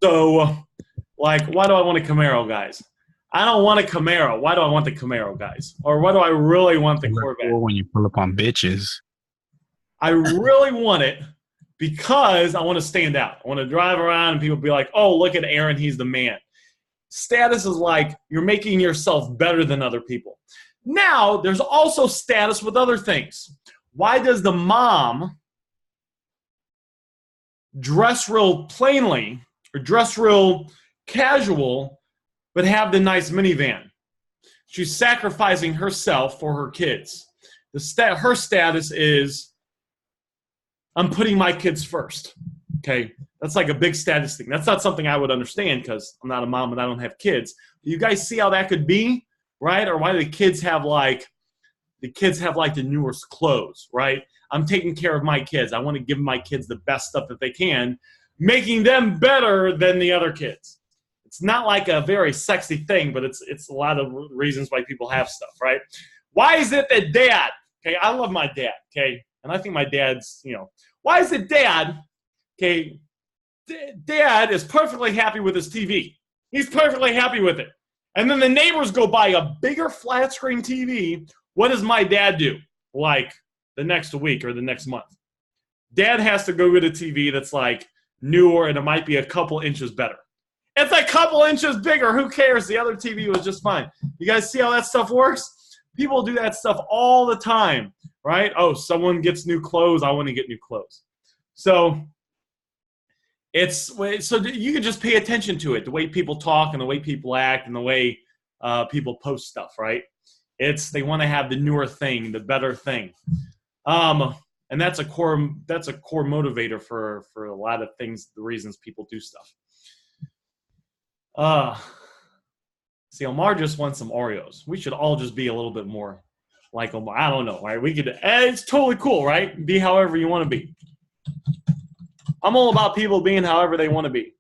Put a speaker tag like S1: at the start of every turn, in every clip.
S1: So, like, why do I want a Camaro, guys? I don't want a Camaro. Why do I want the Camaro, guys? Or why do I really want the
S2: You look
S1: Corvette?
S2: cool when you pull up on bitches.
S1: I really want it because I want to stand out. I want to drive around and people be like, oh, look at Aaron. He's the man. Status is like you're making yourself better than other people. Now, there's also status with other things. Why does the mom dress real plainly or dress real casual but have the nice minivan? She's sacrificing herself for her kids. Her status is I'm putting my kids first. Okay, that's like a big status thing. That's not something I would understand because I'm not a mom and I don't have kids. You guys see how that could be, right? Or why do the kids have like the newest clothes, right? I'm taking care of my kids. I want to give my kids the best stuff that they can, making them better than the other kids. It's not like a very sexy thing, but it's a lot of reasons why people have stuff, right? Why is it that dad, okay, I love my dad, okay, and I think my dad's, why is it dad, okay, dad is perfectly happy with his TV. He's perfectly happy with it. And then the neighbors go buy a bigger flat screen TV. What does my dad do? Like the next week or the next month? Dad has to go get a TV that's like newer and it might be a couple inches better. It's a couple inches bigger. Who cares? The other TV was just fine. You guys see how that stuff works? People do that stuff all the time, right? Oh, someone gets new clothes. I want to get new clothes. So you can just pay attention to it, the way people talk and the way people act and the way people post stuff, right? They want to have the newer thing, the better thing, and that's a core motivator for a lot of things, the reasons people do stuff. See, Omar just wants some Oreos. We should all just be a little bit more like Omar. I don't know, right? It's totally cool, right? Be however you want to be. I'm all about people being however they want to be.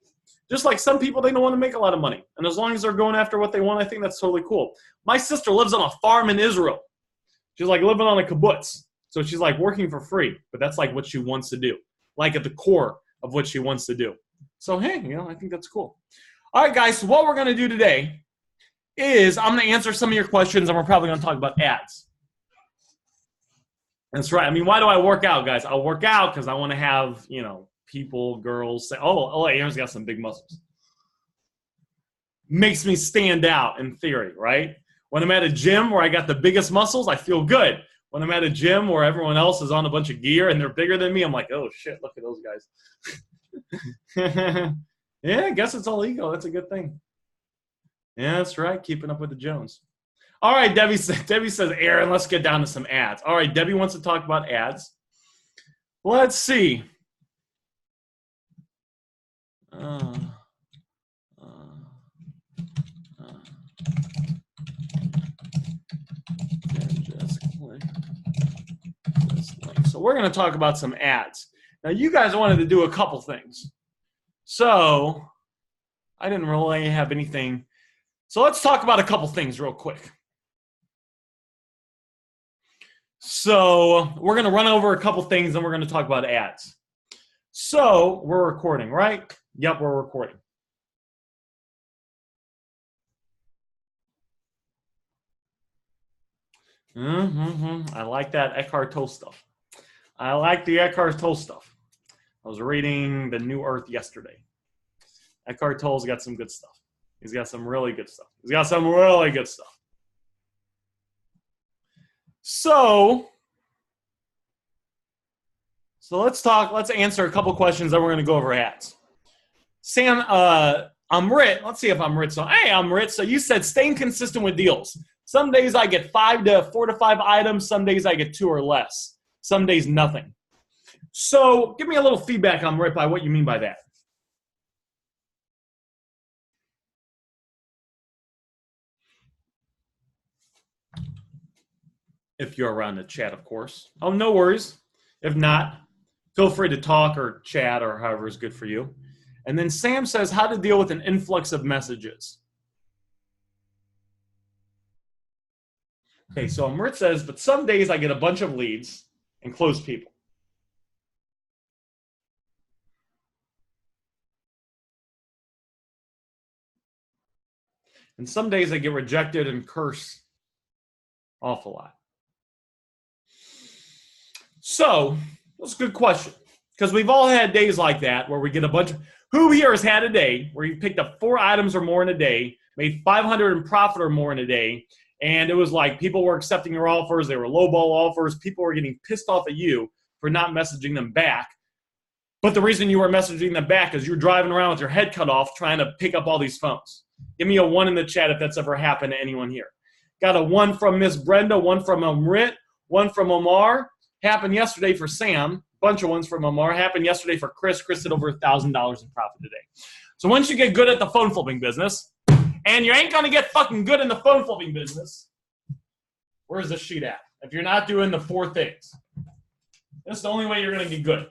S1: Just like some people, they don't want to make a lot of money. And as long as they're going after what they want, I think that's totally cool. My sister lives on a farm in Israel. She's like living on a kibbutz. So she's like working for free, but that's like what she wants to do. Like at the core of what she wants to do. So, hey, I think that's cool. All right, guys, so what we're going to do today is I'm going to answer some of your questions and we're probably going to talk about ads. That's right. I mean, why do I work out, guys? I work out because I want to have, people, girls say, oh, Aaron's got some big muscles. Makes me stand out in theory, right? When I'm at a gym where I got the biggest muscles, I feel good. When I'm at a gym where everyone else is on a bunch of gear and they're bigger than me, I'm like, oh, shit, look at those guys. Yeah, I guess it's all ego. That's a good thing. Yeah, that's right. Keeping up with the Jones. All right, Debbie says, Aaron, let's get down to some ads. All right, Debbie wants to talk about ads. Let's see. So we're going to talk about some ads. Now, you guys wanted to do a couple things. So I didn't really have anything. So let's talk about a couple things real quick. So we're going to run over a couple things and we're going to talk about ads. So we're recording, right? Yep, we're recording. I like that Eckhart Tolle stuff. I like the Eckhart Tolle stuff. I was reading The New Earth yesterday. Eckhart Tolle's got some good stuff. He's got some really good stuff. So let's answer a couple questions, then we're going to go over ads. Sam, Amrit, let's see if Amrit. So, hey, Amrit, so you said staying consistent with deals. Some days I get 4 to 5 items. Some days I get 2 or less. Some days nothing. So give me a little feedback, Amrit, by what you mean by that. If you're around the chat, of course. Oh, no worries. If not, feel free to talk or chat or however is good for you. And then Sam says how to deal with an influx of messages. Okay, so Amrit says, but some days I get a bunch of leads and close people. And some days I get rejected and curse awful lot. So that's a good question, because we've all had days like that where we get a bunch of, who here has had a day where you picked up 4 items or more in a day, made 500 in profit or more in a day, and it was like people were accepting your offers, they were lowball offers, people were getting pissed off at you for not messaging them back. But the reason you were messaging them back is you're driving around with your head cut off trying to pick up all these phones. Give me a 1 in the chat if that's ever happened to anyone here. Got a 1 from Miss Brenda, 1 from Amrit, 1 from Omar. Happened yesterday for Sam. Bunch of ones from Omar. Happened yesterday for Chris. Chris did over $1,000 in profit today. So once you get good at the phone flipping business, and you ain't going to get fucking good in the phone flipping business, where's the sheet at? If you're not doing the 4 things, that's the only way you're going to get good.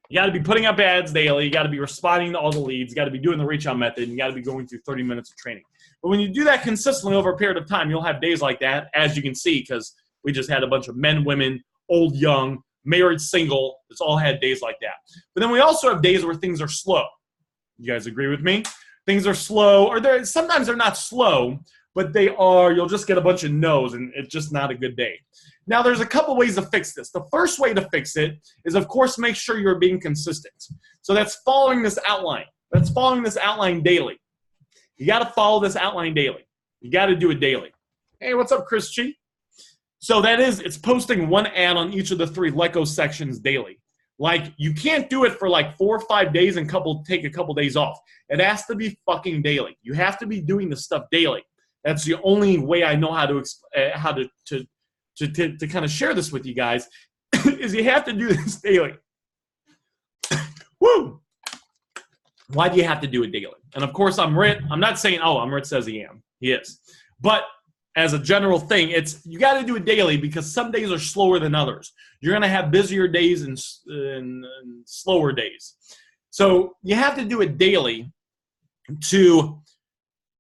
S1: You got to be putting up ads daily. You got to be responding to all the leads. You got to be doing the reach out method. And you got to be going through 30 minutes of training. But when you do that consistently over a period of time, you'll have days like that, as you can see, because we just had a bunch of men, women, old, young, married, single. It's all had days like that. But then we also have days where things are slow. You guys agree with me? Things are slow, or sometimes they're not slow, but they are, you'll just get a bunch of no's, and it's just not a good day. Now, there's a couple ways to fix this. The first way to fix it is, of course, make sure you're being consistent. So that's following this outline. That's following this outline daily. You got to follow this outline daily. You got to do it daily. Hey, what's up, Chris Chi? So that is, it's posting 1 ad on each of the 3 Let Go sections daily. Like, you can't do it for like 4 or 5 days and take a couple days off. It has to be fucking daily. You have to be doing the stuff daily. That's the only way I know how to kind of share this with you guys is you have to do this daily. Woo! Why do you have to do it daily? And of course, I'm not saying, oh, Amrit says he is. But as a general thing, it's you got to do it daily because some days are slower than others. You're going to have busier days and slower days. So you have to do it daily to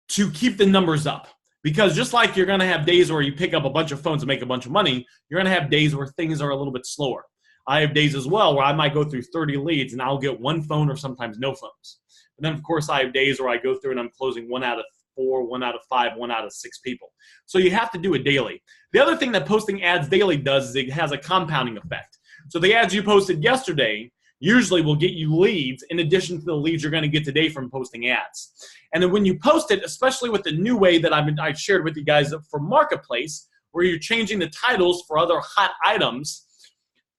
S1: keep the numbers up. Because just like you're going to have days where you pick up a bunch of phones and make a bunch of money, you're going to have days where things are a little bit slower. I have days as well where I might go through 30 leads and I'll get 1 phone or sometimes no phones. And then, of course, I have days where I go through and I'm closing 1 out of 4, 1 out of 5, 1 out of 6 people. So you have to do it daily. The other thing that posting ads daily does is it has a compounding effect. So the ads you posted yesterday usually will get you leads in addition to the leads you're going to get today from posting ads. And then when you post it, especially with the new way that I shared with you guys for Marketplace, where you're changing the titles for other hot items,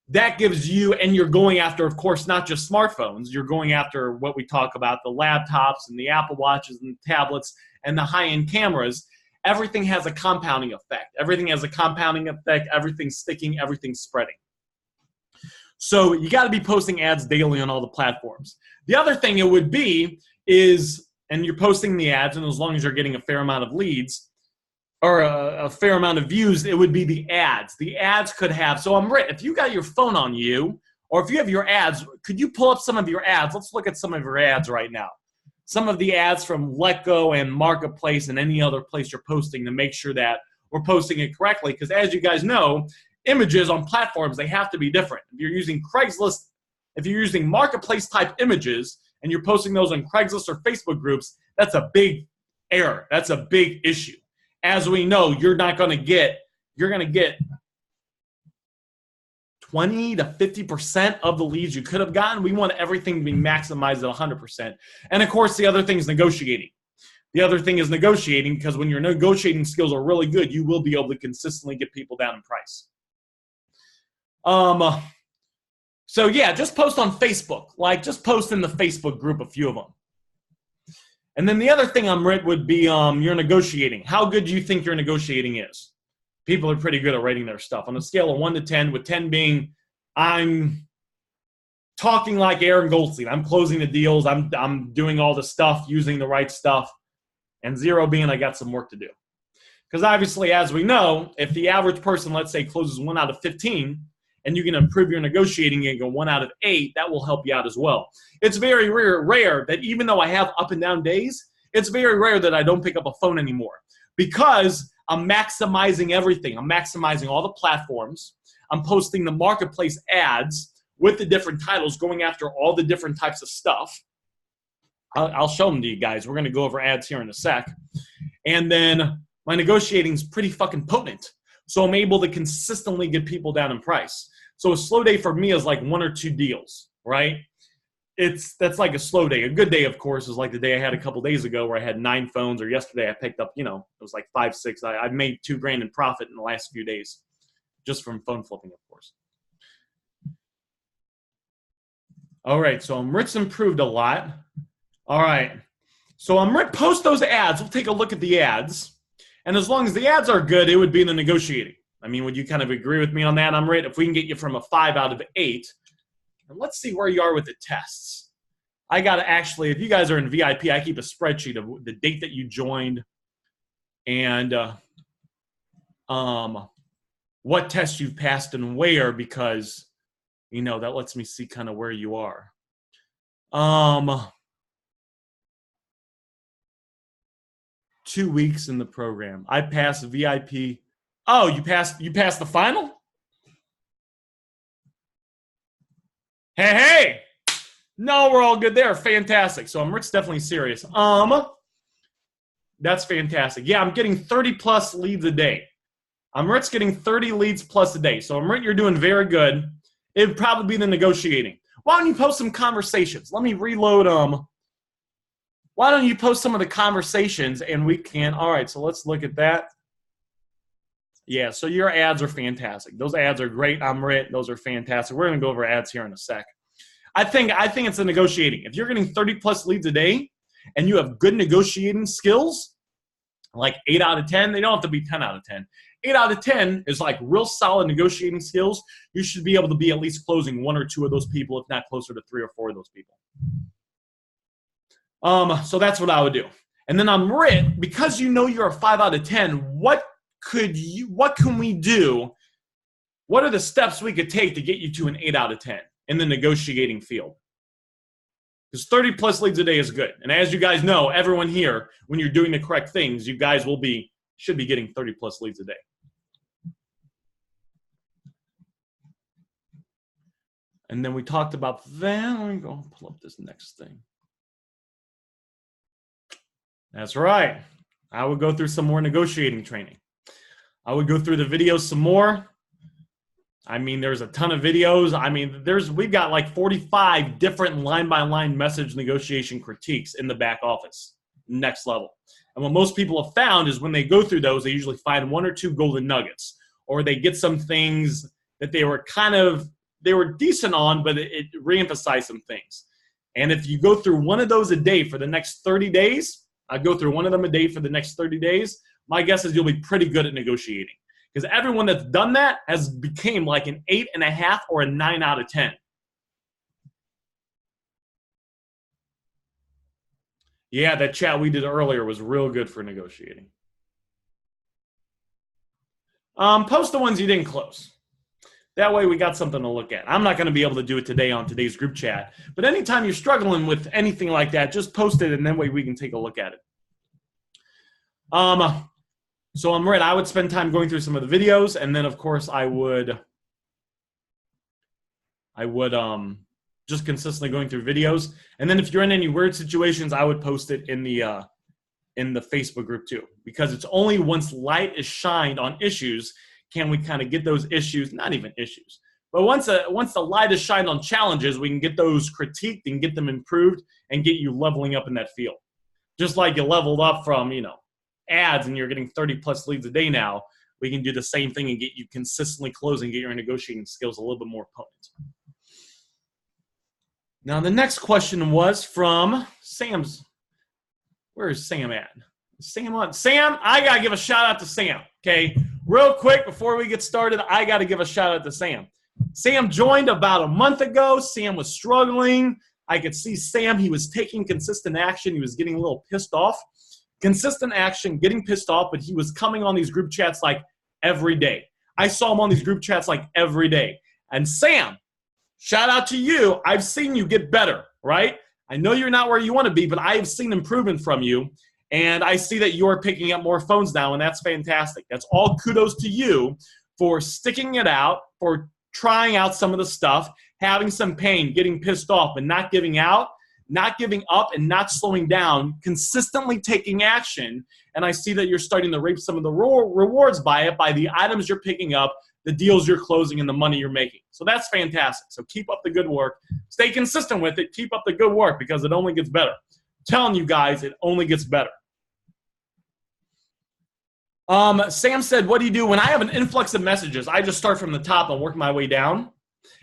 S1: that gives you, and you're going after, of course, not just smartphones, you're going after what we talk about, the laptops and the Apple Watches and the tablets and the high-end cameras. Everything has a compounding effect. Everything has a compounding effect. Everything's sticking. Everything's spreading. So you got to be posting ads daily on all the platforms. The other thing it would be is, and you're posting the ads, and as long as you're getting a fair amount of leads or a fair amount of views, it would be the ads. The ads could have, so if you got your phone on you, or if you have your ads, could you pull up some of your ads? Let's look at some of your ads right now. Some of the ads from Let Go and Marketplace and any other place you're posting to make sure that we're posting it correctly. Because as you guys know, images on platforms, they have to be different. If you're using Craigslist, if you're using Marketplace type images and you're posting those on Craigslist or Facebook groups, that's a big error. That's a big issue. As we know, you're going to get 20 to 50% of the leads you could have gotten. We want everything to be maximized at 100%. And of course, the other thing is negotiating. The other thing is negotiating, because when your negotiating skills are really good, you will be able to consistently get people down in price. So yeah, just post on Facebook. Like, just post in the Facebook group, a few of them. And then the other thing would be your negotiating. How good do you think your negotiating is? People are pretty good at writing their stuff. On a scale of 1 to 10, with 10 being I'm talking like Aaron Goldstein. I'm closing the deals. I'm doing all the stuff, using the right stuff. And 0 being I got some work to do. Because obviously, as we know, if the average person, let's say, closes 1 out of 15, and you can improve your negotiating and go 1 out of 8, that will help you out as well. It's very rare that even though I have up and down days, it's very rare that I don't pick up a phone anymore. Because I'm maximizing everything. I'm maximizing all the platforms. I'm posting the Marketplace ads with the different titles, going after all the different types of stuff. I'll show them to you guys. We're going to go over ads here in a sec. And then my negotiating is pretty fucking potent. So I'm able to consistently get people down in price. So a slow day for me is like 1 or 2 deals, right? That's like a slow day. A good day, of course, is like the day I had a couple days ago where I had 9 phones, or yesterday I picked up, it was like 5, 6. I made $2,000 in profit in the last few days just from phone flipping, of course. All right, so Amrit's improved a lot. All right, so Amrit, post those ads. We'll take a look at the ads. And as long as the ads are good, it would be in the negotiating. I mean, would you kind of agree with me on that, Amrit? If we can get you from a 5 out of 8, and let's see where you are with the tests. I got to actually, if you guys are in VIP, I keep a spreadsheet of the date that you joined and what tests you've passed and where, because, that lets me see kind of where you are. 2 weeks in the program. I passed VIP. Oh, you passed the final? Hey. No, we're all good there. Fantastic. So Amrit's definitely serious. That's fantastic. Yeah, I'm getting 30 plus leads a day. Amrit's getting 30 leads plus a day. So Amrit, you're doing very good. It would probably be the negotiating. Why don't you post some conversations? Let me reload Why don't you post some of the conversations and we can, all right, so let's look at that. Yeah, so your ads are fantastic. Those ads are great, Amrit. Those are fantastic. We're going to go over ads here in a sec. I think it's the negotiating. If you're getting 30 plus leads a day and you have good negotiating skills, like 8 out of 10, they don't have to be 10 out of 10. 8 out of 10 is like real solid negotiating skills. You should be able to be at least closing 1 or 2 of those people, if not closer to 3 or 4 of those people. So that's what I would do. And then Amrit, because you're a 5 out of 10, what can we do? What are the steps we could take to get you to an 8 out of 10 in the negotiating field? Because 30 plus leads a day is good. And as you guys know, everyone here, when you're doing the correct things, you guys should be getting 30 plus leads a day. And then we talked about that. Let me go pull up this next thing. That's right. I would go through some more negotiating training. I would go through the videos some more. I mean, there's a ton of videos. I mean, we've got like 45 different line-by-line message negotiation critiques in the back office, next level. And what most people have found is when they go through those, they usually find 1 or 2 golden nuggets, or they get some things that they were decent on, but it reemphasized some things. And if you go through one of those a day for the next 30 days, I'd go through one of them a day for the next 30 days, my guess is you'll be pretty good at negotiating. Because everyone that's done that has became like an 8.5 or a 9 out of 10. Yeah, that chat we did earlier was real good for negotiating. Post the ones you didn't close. That way we got something to look at. I'm not going to be able to do it today on today's group chat. But anytime you're struggling with anything like that, just post it and that way we can take a look at it. So Amrit, I would spend time going through some of the videos, and then of course I would just consistently going through videos. And then if you're in any weird situations, I would post it in the Facebook group too, because it's only once light is shined on issues can we kind of get those issues, not even issues, but once the light is shined on challenges, we can get those critiqued and get them improved and get you leveling up in that field. Just like you leveled up from, ads and you're getting 30 plus leads a day now, we can do the same thing and get you consistently closing, get your negotiating skills a little bit more potent. Now, the next question was from Sam's. Where is Sam at? Sam on? Sam, I got to give a shout out to Sam, okay? Real quick, before we get started, I got to give a shout out to Sam. Sam joined about a month ago. Sam was struggling. I could see Sam, he was taking consistent action. He was getting a little pissed off. Consistent action, getting pissed off, but he was coming on these group chats like every day. I saw him on these group chats like every day. And Sam, shout out to you. I've seen you get better, right? I know you're not where you want to be, but I have seen improvement from you. And I see that you're picking up more phones now, and that's fantastic. That's all kudos to you for sticking it out, for trying out some of the stuff, having some pain, getting pissed off, but not giving out. not giving up and not slowing down, consistently taking action, and I see that you're starting to reap some of the rewards by the items you're picking up, the deals you're closing, and the money you're making. So that's fantastic. So keep up the good work. Stay consistent with it. Keep up the good work because it only gets better. I'm telling you guys, it only gets better. Sam said, what do you do when I have an influx of messages? I just start from the top and work my way down.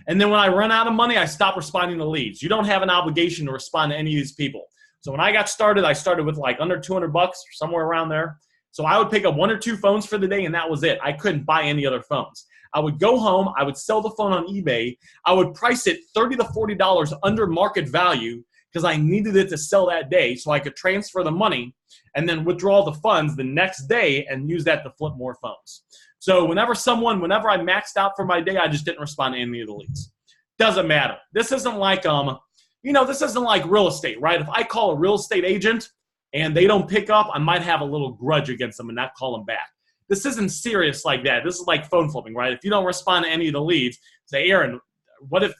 S1: And then when I run out of money, I stop responding to leads. You don't have an obligation to respond to any of these people. So when I got started, I started with like under $200 or somewhere around there. So I would pick up 1 or 2 phones for the day, and that was it. I couldn't buy any other phones. I would go home. I would sell the phone on eBay. I would price it $30 to $40 under market value because I needed it to sell that day so I could transfer the money and then withdraw the funds the next day and use that to flip more phones. So whenever I maxed out for my day, I just didn't respond to any of the leads. Doesn't matter. This isn't like, this isn't like real estate, right? If I call a real estate agent and they don't pick up, I might have a little grudge against them and not call them back. This isn't serious like that. This is like phone flipping, right? If you don't respond to any of the leads, say, Aaron, what if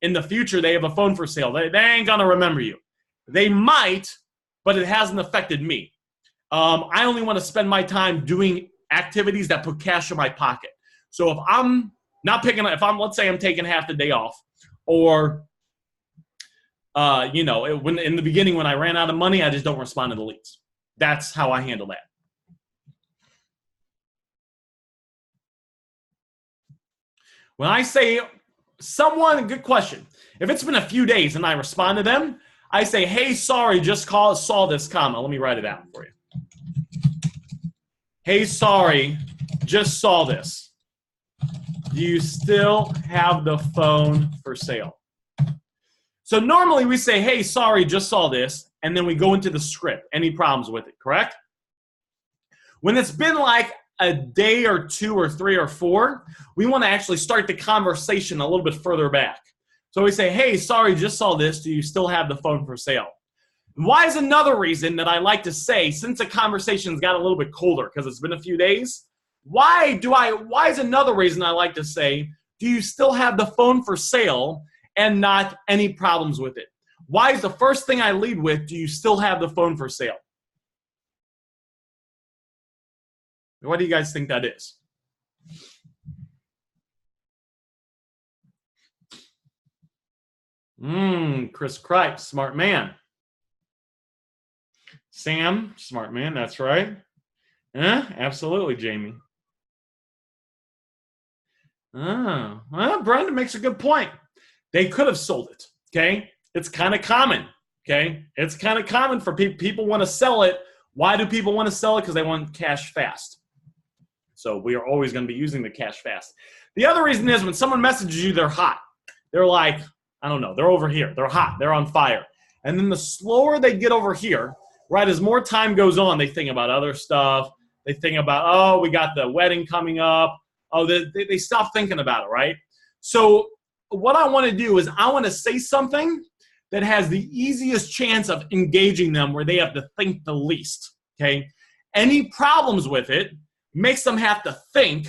S1: in the future they have a phone for sale? They ain't going to remember you. They might, but it hasn't affected me. I only want to spend my time doing activities that put cash in my pocket. So if I'm not picking up, let's say I'm taking half the day off, or, when in the beginning when I ran out of money, I just don't respond to the leads. That's how I handle that. When I say good question. If it's been a few days and I respond to them, I say, hey, sorry, just saw this comment. Let me write it out for you. Hey, sorry, just saw this. Do you still have the phone for sale? So normally we say, hey, sorry, just saw this, and then we go into the script. Any problems with it, correct? When it's been like a day or 2 or 3 or 4, we want to actually start the conversation a little bit further back. So we say, hey, sorry, just saw this. Do you still have the phone for sale? Why is another reason that I like to say, since the conversation's got a little bit colder because it's been a few days, why is another reason I like to say, do you still have the phone for sale and not any problems with it? Why is the first thing I lead with, do you still have the phone for sale? What do you guys think that is? Chris Kripe, smart man. Sam, smart man, that's right. Absolutely, Jamie. Well, Brenda makes a good point. They could have sold it, okay? It's kind of common, okay? It's kind of common for people want to sell it. Why do people want to sell it? Because they want cash fast. So we are always going to be using the cash fast. The other reason is when someone messages you, they're hot. They're like, I don't know, they're over here. They're hot. They're on fire. And then the slower they get over here, right, as more time goes on, they think about other stuff. They think about, oh, we got the wedding coming up. Oh, they stop thinking about it, right? So what I want to do is I want to say something that has the easiest chance of engaging them where they have to think the least, okay? Any problems with it makes them have to think,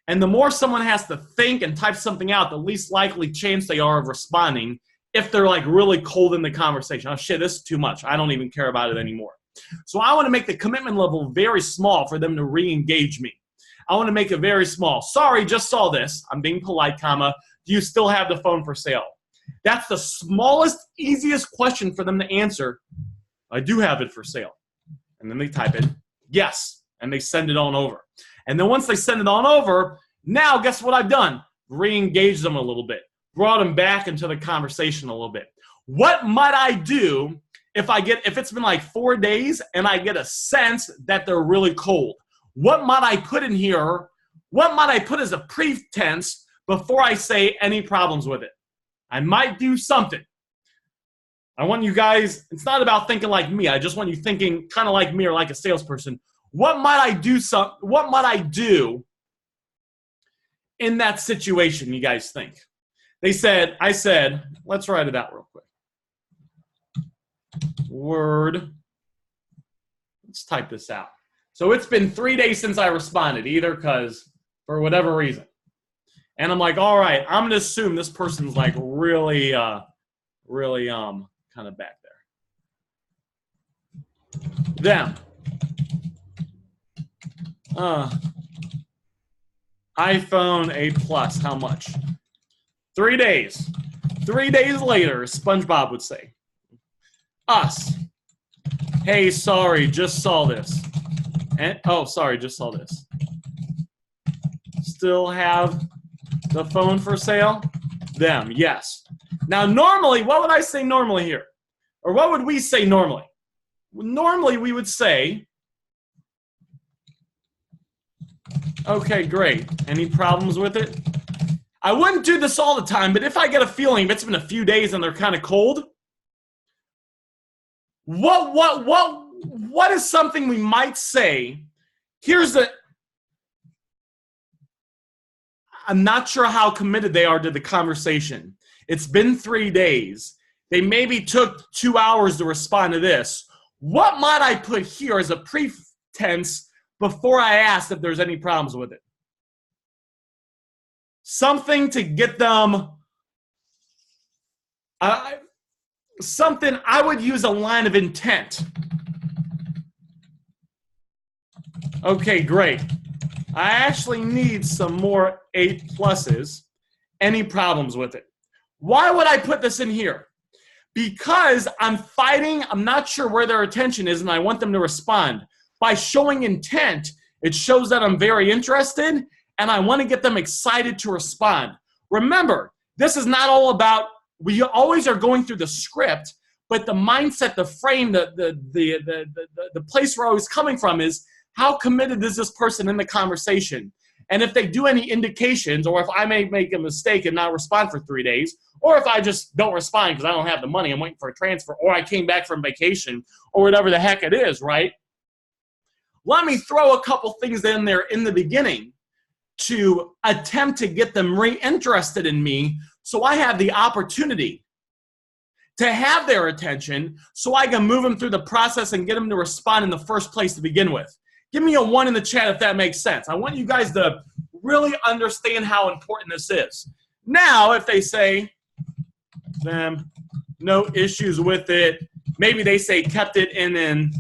S1: and the more someone has to think and type something out, the least likely chance they are of responding if they're like really cold in the conversation. Oh shit, this is too much. I don't even care about it anymore. So I want to make the commitment level very small for them to re-engage me. I want to make it very small. Sorry, just saw this. I'm being polite, comma. Do you still have the phone for sale? That's the smallest, easiest question for them to answer. I do have it for sale. And then they type in, yes, and they send it on over. And then once they send it on over, now guess what I've done? Re-engage them a little bit. Brought them back into the conversation a little bit. What might I do if it's been like 4 days and I get a sense that they're really cold? What might I put in here? What might I put as a pretense before I say any problems with it? I might do something. I want you guys, it's not about thinking like me. I just want you thinking kind of like me or like a salesperson. What might I do? What might I do in that situation, you guys think? I said, let's write it out real quick. Word. Let's type this out. So it's been 3 days since I responded, either because for whatever reason. And I'm like, all right, I'm going to assume this person's like really kind kind of back there. Them. iPhone 8 Plus, how much? 3 days. 3 days later, SpongeBob would say. Us. Hey, sorry, just saw this. And, oh, sorry, just saw this. Still have the phone for sale? Them, yes. Now, normally, what would I say normally here? Or what would we say normally? Normally, we would say, okay, great. Any problems with it? I wouldn't do this all the time, but if I get a feeling, if it's been a few days and they're kind of cold, what is something we might say? I'm not sure how committed they are to the conversation. It's been 3 days. They maybe took 2 hours to respond to this. What might I put here as a pretense before I asked if there's any problems with it? Something to get them, something I would use a line of intent. Okay, great. I actually need some more 8 pluses. Any problems with it? Why would I put this in here? Because I'm fighting, I'm not sure where their attention is, and I want them to respond. By showing intent, it shows that I'm very interested, and I want to get them excited to respond. Remember, this is not all about, we always are going through the script, but the mindset, the frame, the place we're always coming from is, how committed is this person in the conversation? And if they do any indications, or if I may make a mistake and not respond for 3 days, or if I just don't respond because I don't have the money, I'm waiting for a transfer, or I came back from vacation, or whatever the heck it is, right? Let me throw a couple things in there in the beginning to attempt to get them reinterested in me, so I have the opportunity to have their attention, so I can move them through the process and get them to respond in the first place to begin with. Give me a 1 in the chat if that makes sense. I want you guys to really understand how important this is. Now, if they say, them, no issues with it, maybe they say kept it in an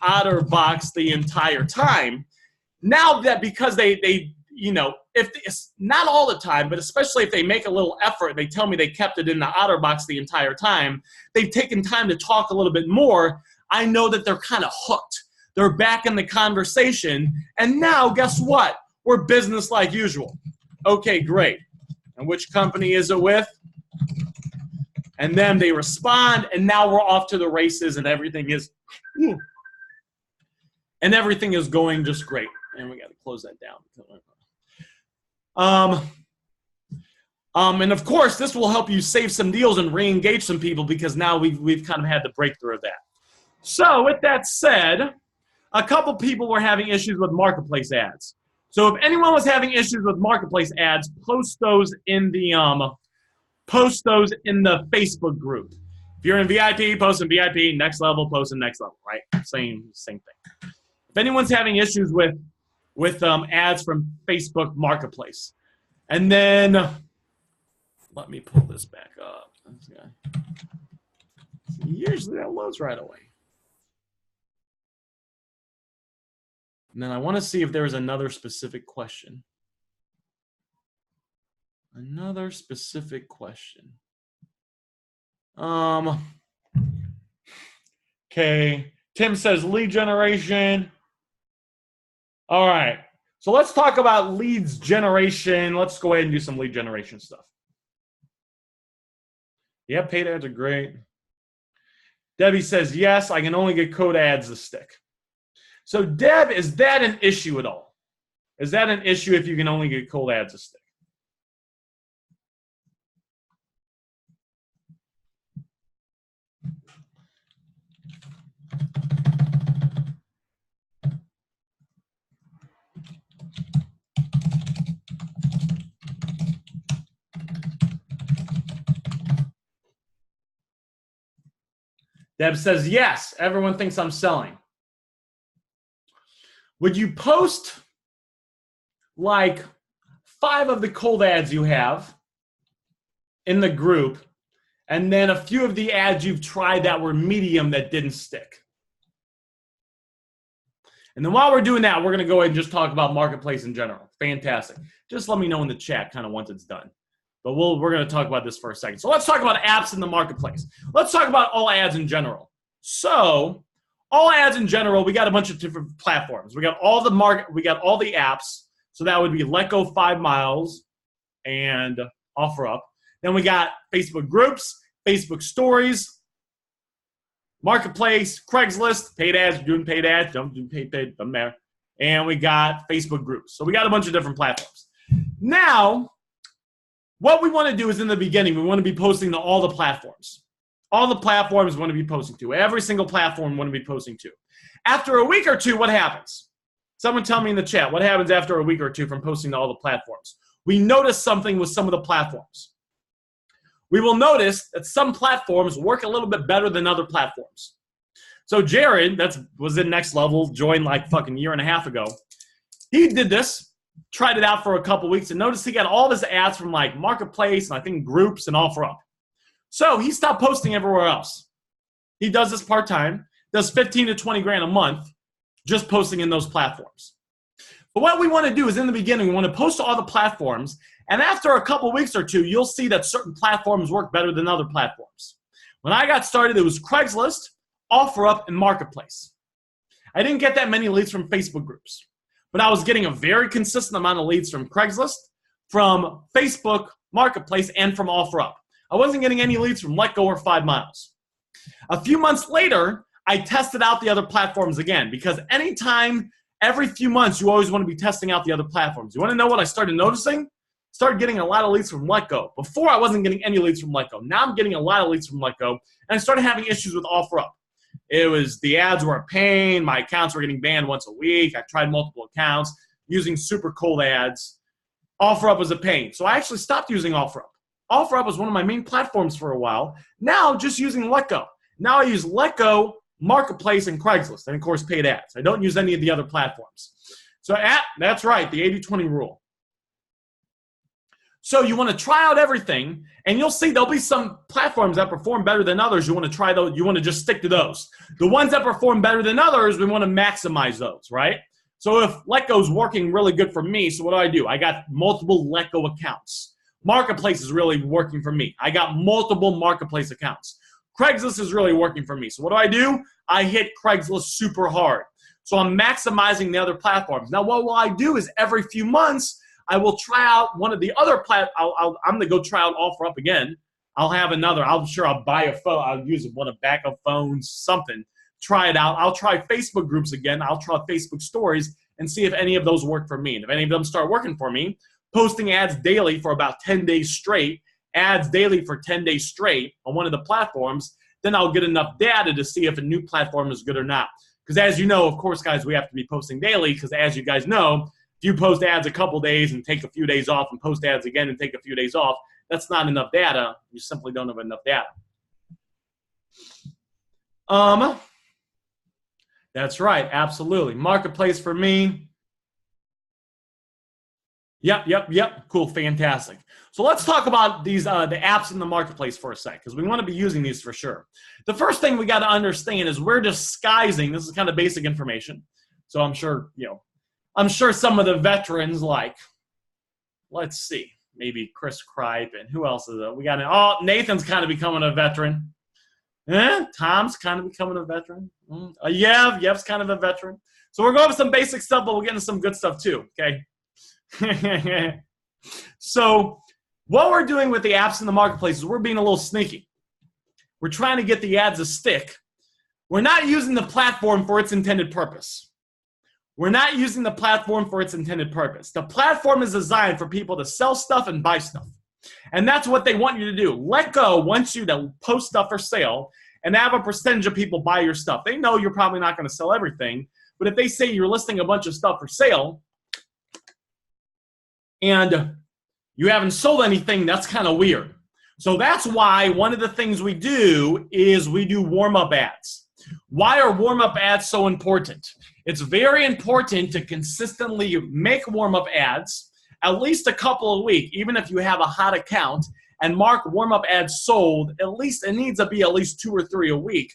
S1: OtterBox the entire time. Now that because they you know, if it's not all the time, but especially if they make a little effort, they tell me they kept it in the OtterBox the entire time, they've taken time to talk a little bit more, I know that they're kind of hooked. They're back in the conversation, and now guess what? We're business like usual. Okay, great. And which company is it with? And then they respond, and now we're off to the races, and everything is going just great. And we got to close that down. And of course, this will help you save some deals and re-engage some people, because now we've kind of had the breakthrough of that. So with that said, a couple people were having issues with marketplace ads. So if anyone was having issues with marketplace ads, post those in the Facebook group. If you're in VIP, post in VIP. Next level, post in next level. Right? Same thing. If anyone's having issues with ads from Facebook Marketplace, and then let me pull this back up. Usually that loads right away. And then I want to see if there's another specific question. Another specific question. Okay. Tim says lead generation. All right. So let's talk about leads generation. Let's go ahead and do some lead generation stuff. Yeah, paid ads are great. Debbie says, yes, I can only get code ads to stick. So, Deb, is that an issue at all? Is that an issue if you can only get cold ads to stick? Deb says, yes, everyone thinks I'm selling. Would you post like 5 of the cold ads you have in the group, and then a few of the ads you've tried that were medium that didn't stick. And then while we're doing that, we're going to go ahead and just talk about Marketplace in general. Fantastic. Just let me know in the chat kind of once it's done. But we're going to talk about this for a second. So let's talk about apps in the Marketplace. Let's talk about all ads in general. So all ads in general, we got a bunch of different platforms. We got all the apps. So that would be Letgo 5 Miles and OfferUp. Then we got Facebook groups, Facebook stories, Marketplace, Craigslist, paid ads, doing paid ads, don't do paid, doesn't matter. And we got Facebook groups. So we got a bunch of different platforms. Now, what we want to do is in the beginning, we want to be posting to all the platforms. All the platforms we want to be posting to. Every single platform we want to be posting to. After a week or two, what happens? Someone tell me in the chat, what happens after a week or two from posting to all the platforms? We notice something with some of the platforms. We will notice that some platforms work a little bit better than other platforms. So Jared, that was in Next Level, joined like fucking year and a half ago. He did this, tried it out for a couple weeks, and noticed he got all of his ads from like Marketplace and I think groups and OfferUp. So he stopped posting everywhere else. He does this part-time, does 15 to 20 grand a month, just posting in those platforms. But what we want to do is in the beginning, we want to post to all the platforms. And after a couple weeks or two, you'll see that certain platforms work better than other platforms. When I got started, it was Craigslist, OfferUp, and Marketplace. I didn't get that many leads from Facebook groups, but I was getting a very consistent amount of leads from Craigslist, from Facebook, Marketplace, and from OfferUp. I wasn't getting any leads from Letgo or 5 Miles. A few months later, I tested out the other platforms again because every few months, you always want to be testing out the other platforms. You want to know what I started noticing? Started getting a lot of leads from Letgo. Before, I wasn't getting any leads from Letgo. Now I'm getting a lot of leads from Letgo, and I started having issues with OfferUp. It was the ads were a pain. My accounts were getting banned once a week. I tried multiple accounts using super cold ads. OfferUp was a pain. So I actually stopped using OfferUp. OfferUp was one of my main platforms for a while. Now just using Letgo. Now I use Letgo, Marketplace, and Craigslist, and of course paid ads. I don't use any of the other platforms. So that's right, the 80-20 rule. So you want to try out everything, and you'll see there'll be some platforms that perform better than others. You want to try those. You want to just stick to those. The ones that perform better than others, we want to maximize those, right? So if Letgo's working really good for me, so what do? I got multiple Letgo accounts. Marketplace is really working for me. I got multiple Marketplace accounts. Craigslist is really working for me. So what do? I hit Craigslist super hard. So I'm maximizing the other platforms. Now what will I do is every few months, I will try out one of the other I'm going to go try out OfferUp again. I'll have another. I'm sure I'll buy a phone. I'll use one of backup phones, something. Try it out. I'll try Facebook groups again. I'll try Facebook stories and see if any of those work for me. And if any of them start working for me, posting ads daily for about 10 days straight, ads daily for 10 days straight on one of the platforms, then I'll get enough data to see if a new platform is good or not. Because as you know, of course, guys, we have to be posting daily because as you guys know, if you post ads a couple days and take a few days off and post ads again and take a few days off, that's not enough data. You simply don't have enough data. That's right, absolutely. Marketplace for me. Yep. Cool, fantastic. So let's talk about these the apps in the Marketplace for a sec, because we want to be using these for sure. The first thing we got to understand is we're disguising. This is kind of basic information. So I'm sure, some of the veterans like, let's see, maybe Chris Kripe and who else is it? We got Nathan's kind of becoming a veteran. Tom's kind of becoming a veteran. Yev's kind of a veteran. So we're going with some basic stuff, but we'll get into some good stuff too, okay? So what we're doing with the apps in the Marketplace is we're being a little sneaky. We're trying to get the ads to stick. We're not using the platform for its intended purpose. We're not using the platform for its intended purpose. The platform is designed for people to sell stuff and buy stuff. And that's what they want you to do. Letgo wants you to post stuff for sale and have a percentage of people buy your stuff. They know you're probably not going to sell everything, but if they say you're listing a bunch of stuff for sale and you haven't sold anything, that's kind of weird. So that's why one of the things we do is we do warm-up ads. Why are warm-up ads so important? It's very important to consistently make warm-up ads at least a couple a week, even if you have a hot account, and mark warm-up ads sold, at least it needs to be at least 2 or 3 a week,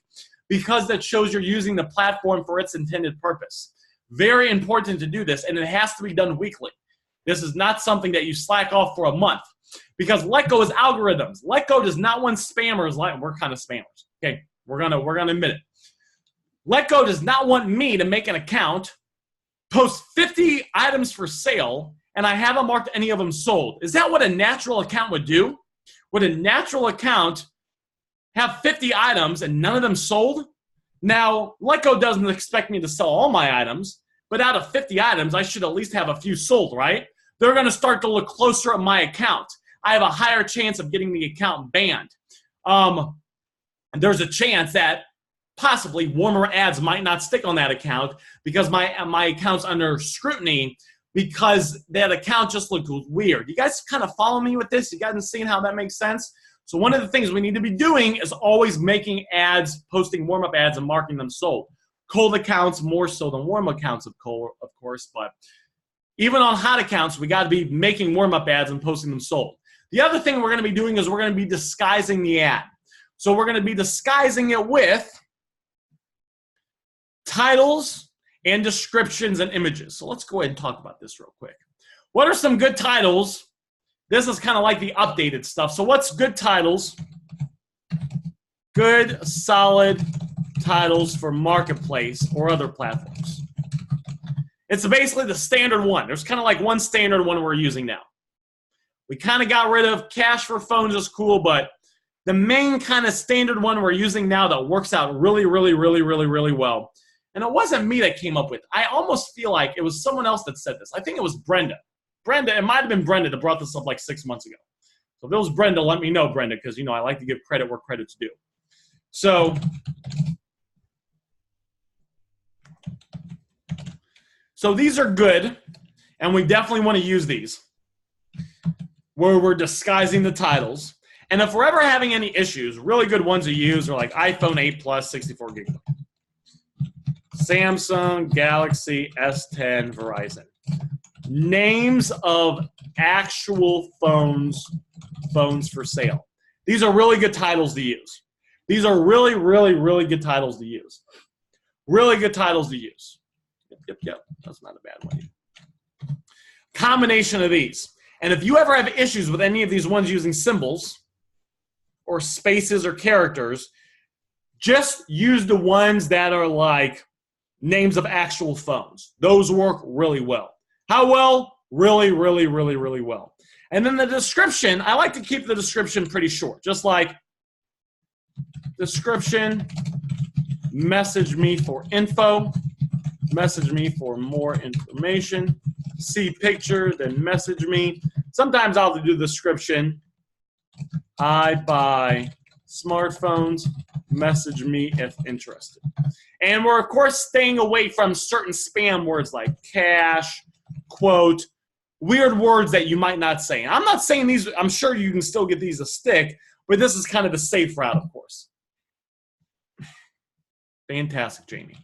S1: because that shows you're using the platform for its intended purpose. Very important to do this, and it has to be done weekly. This is not something that you slack off for a month, because Letgo is algorithms. Letgo does not want spammers. We're kind of spammers. Okay, we're gonna admit it. Letgo does not want me to make an account, post 50 items for sale, and I haven't marked any of them sold. Is that what a natural account would do? Would a natural account have 50 items and none of them sold? Now, Letgo doesn't expect me to sell all my items, but out of 50 items, I should at least have a few sold, right? They're going to start to look closer at my account. I have a higher chance of getting the account banned. There's a chance that possibly warmer ads might not stick on that account because my account's under scrutiny because that account just looked weird. You guys kind of follow me with this? You guys seen how that makes sense? So one of the things we need to be doing is always making ads, posting warm-up ads and marking them sold. Cold accounts more so than warm accounts, of course, but even on hot accounts, we got to be making warm-up ads and posting them sold. The other thing we're going to be doing is we're going to be disguising the ad. So we're going to be disguising it with titles and descriptions and images. So let's go ahead and talk about this real quick. What are some good titles? This is kind of like the updated stuff. So what's good titles? Good, solid titles for Marketplace or other platforms. It's basically the standard one. There's kind of like one standard one we're using now. We kind of got rid of Cash for Phones is cool, but the main kind of standard one we're using now that works out really, really, really, really, really well. And it wasn't me that came up with it. I almost feel like it was someone else that said this. I think it was Brenda. Brenda, it might have been Brenda that brought this up like 6 months ago. So if it was Brenda, let me know, Brenda, because, you know, I like to give credit where credit's due. So these are good, and we definitely want to use these where we're disguising the titles. And if we're ever having any issues, really good ones to use are like iPhone 8 Plus, 64 gigabyte. Samsung, Galaxy, S10, Verizon. Names of actual phones for sale. These are really good titles to use. These are really, really, really good titles to use. Really good titles to use. Yep. That's not a bad one. Combination of these. And if you ever have issues with any of these ones using symbols or spaces or characters, just use the ones that are like names of actual phones. Those work really well. How well? Really, really, really, really well. And then the description, I like to keep the description pretty short. Just like description, message me for info, message me for more information, see picture, then message me. Sometimes I'll do the description. I buy smartphones, message me if interested. And we're, of course, staying away from certain spam words like cash, quote, weird words that you might not say. And I'm not saying these, I'm sure you can still get these to stick, but this is kind of the safe route, of course. Fantastic, Jamie.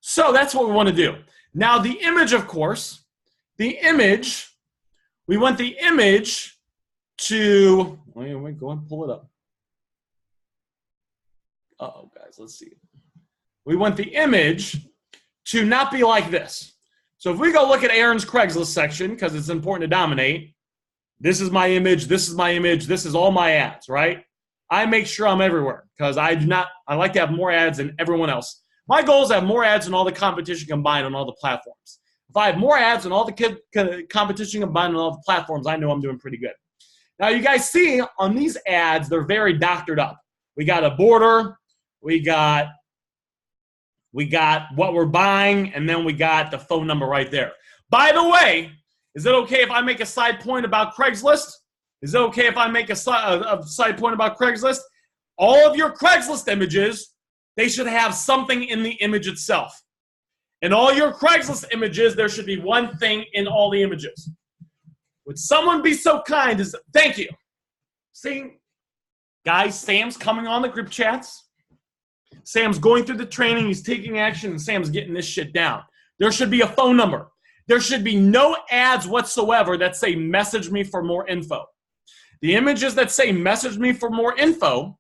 S1: So that's what we want to do. Now, the image, of course, the image, we want the image to, wait, go and pull it up. Uh-oh, guys, let's see. We want the image to not be like this. So if we go look at Aaron's Craigslist section, because it's important to dominate, this is my image, this is my image, this is all my ads, right? I make sure I'm everywhere because I like to have more ads than everyone else. My goal is to have more ads than all the competition combined on all the platforms. If I have more ads than all the competition combined on all the platforms, I know I'm doing pretty good. Now, you guys see on these ads, they're very doctored up. We got a border, we got what we're buying, and then we got the phone number right there. By the way, is it okay if I make a side point about Craigslist? Is it okay if I make a side point about Craigslist? All of your Craigslist images, they should have something in the image itself. In all your Craigslist images, there should be one thing in all the images. Would someone be so kind as, thank you. See, guys, Sam's coming on the group chats. Sam's going through the training, he's taking action, and Sam's getting this shit down. There should be a phone number. There should be no ads whatsoever that say message me for more info. The images that say message me for more info,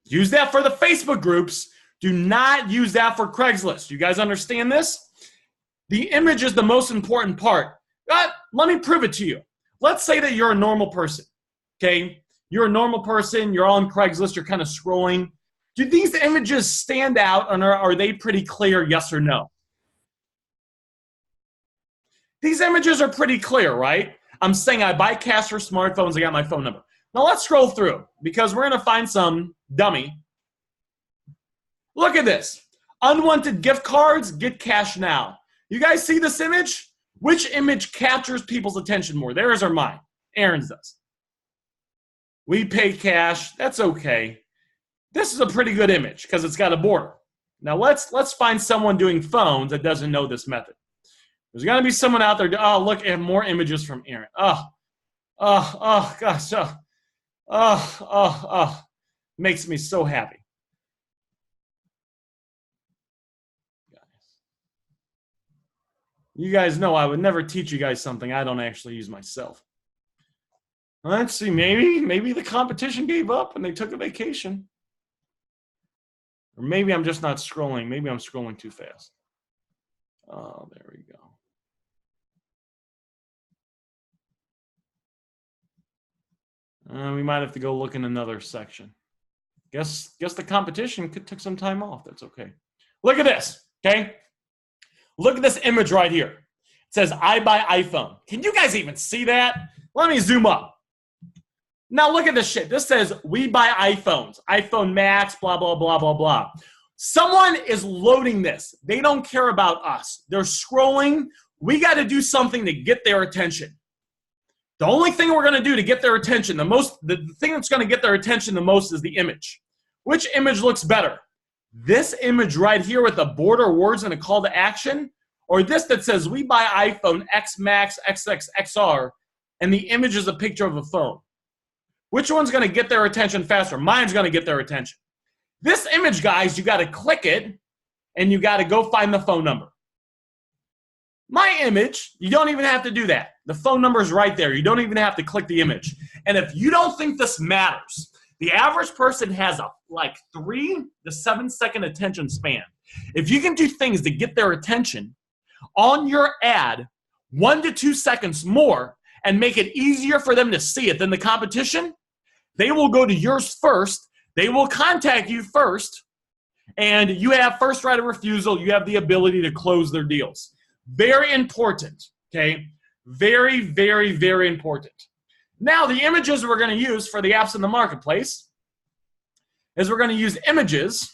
S1: use that for the Facebook groups. Do not use that for Craigslist. You guys understand this? The image is the most important part. Let me prove it to you. Let's say that you're a normal person, okay? You're a normal person. You're on Craigslist. You're kind of scrolling. Do these images stand out, or are they pretty clear, yes or no? These images are pretty clear, right? I'm saying I buy cash for smartphones. I got my phone number. Now let's scroll through because we're going to find some dummy. Look at this. Unwanted gift cards, get cash now. You guys see this image? Which image captures people's attention more? Theirs or mine? Aaron's does. We pay cash. That's okay. This is a pretty good image because it's got a border. Now let's find someone doing phones that doesn't know this method. There's got to be someone out there. Oh, look at more images from Aaron. Gosh. Makes me so happy. You guys know I would never teach you guys something I don't actually use myself. Let's see, maybe the competition gave up and they took a vacation. Or maybe I'm just not scrolling. Maybe I'm scrolling too fast. Oh, there we go. We might have to go look in another section. Guess the competition took some time off. That's okay. Look at this, okay? Look at this image right here. It says, I buy iPhone. Can you guys even see that? Let me zoom up. Now look at this shit. This says, we buy iPhones. iPhone Max, blah, blah, blah, blah, blah. Someone is loading this. They don't care about us. They're scrolling. We got to do something to get their attention. The only thing we're going to do to get their attention, the thing that's going to get their attention the most is the image. Which image looks better? This image right here with the border words and a call to action, or this that says we buy iPhone X Max, XX, XR, and the image is a picture of a phone. Which one's going to get their attention faster? Mine's going to get their attention. This image, guys, you got to click it, and you got to go find the phone number. My image, you don't even have to do that. The phone number is right there. You don't even have to click the image. And if you don't think this matters, the average person has a 3 to 7 second attention span. If you can do things to get their attention on your ad 1 to 2 seconds more and make it easier for them to see it than the competition, they will go to yours first. They will contact you first. And you have first right of refusal. You have the ability to close their deals. Very important, okay? Very, very, very important. Now, the images we're going to use for the apps in the marketplace is we're going to use images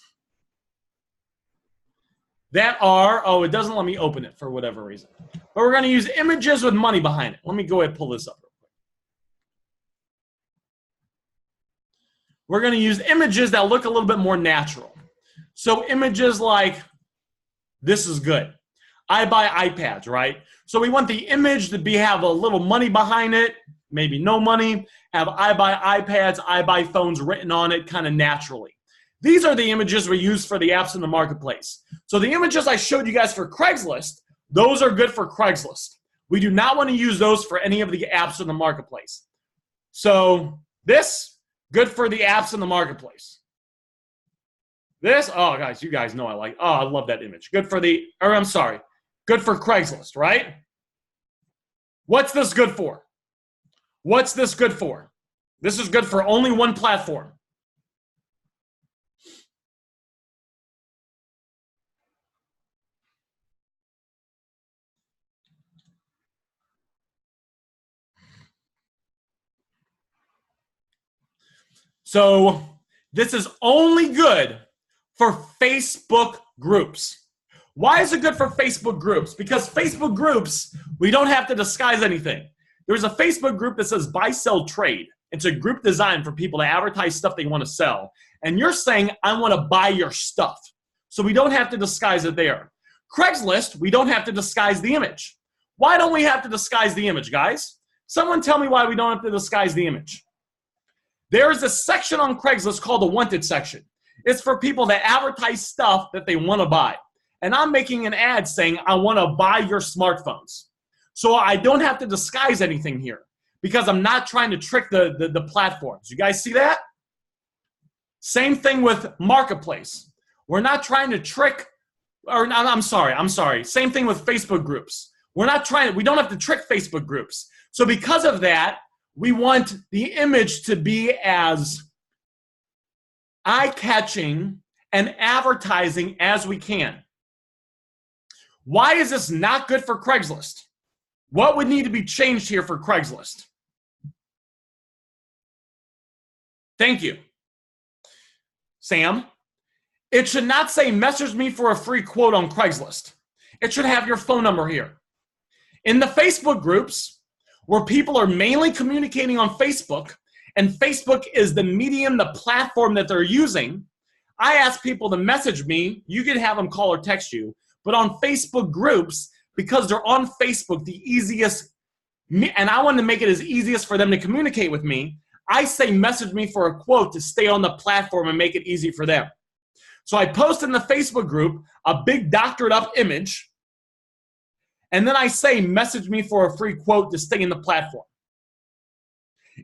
S1: that are, it doesn't let me open it for whatever reason. But we're going to use images with money behind it. Let me go ahead and pull this up real quick. We're going to use images that look a little bit more natural. So images like, this is good. I buy iPads, right? So we want the image to have a little money behind it, maybe no money, have I buy iPads, I buy phones written on it kind of naturally. These are the images we use for the apps in the marketplace. So the images I showed you guys for Craigslist, those are good for Craigslist. We do not want to use those for any of the apps in the marketplace. So this, good for the apps in the marketplace. This, guys, you guys know I love that image. Good for good for Craigslist, right? What's this good for? What's this good for? This is good for only one platform. So this is only good for Facebook groups. Why is it good for Facebook groups? Because Facebook groups, we don't have to disguise anything. There's a Facebook group that says buy, sell, trade. It's a group designed for people to advertise stuff they want to sell. And you're saying, I want to buy your stuff. So we don't have to disguise it there. Craigslist, we don't have to disguise the image. Why don't we have to disguise the image, guys? Someone tell me why we don't have to disguise the image. There's a section on Craigslist called the wanted section. It's for people that advertise stuff that they want to buy. And I'm making an ad saying, I want to buy your smartphones. So I don't have to disguise anything here because I'm not trying to trick the platforms. You guys see that? Same thing with Marketplace. We're not trying to trick, or I'm sorry. Same thing with Facebook groups. We don't have to trick Facebook groups. So because of that, we want the image to be as eye-catching and advertising as we can. Why is this not good for Craigslist? What would need to be changed here for Craigslist? Thank you. Sam, it should not say message me for a free quote on Craigslist. It should have your phone number here. In the Facebook groups, where people are mainly communicating on Facebook, and Facebook is the medium, the platform that they're using, I ask people to message me. You can have them call or text you. But on Facebook groups, because they're on Facebook, the easiest, and I want to make it as easiest for them to communicate with me, I say message me for a quote to stay on the platform and make it easy for them. So I post in the Facebook group a big doctored up image, and then I say message me for a free quote to stay in the platform.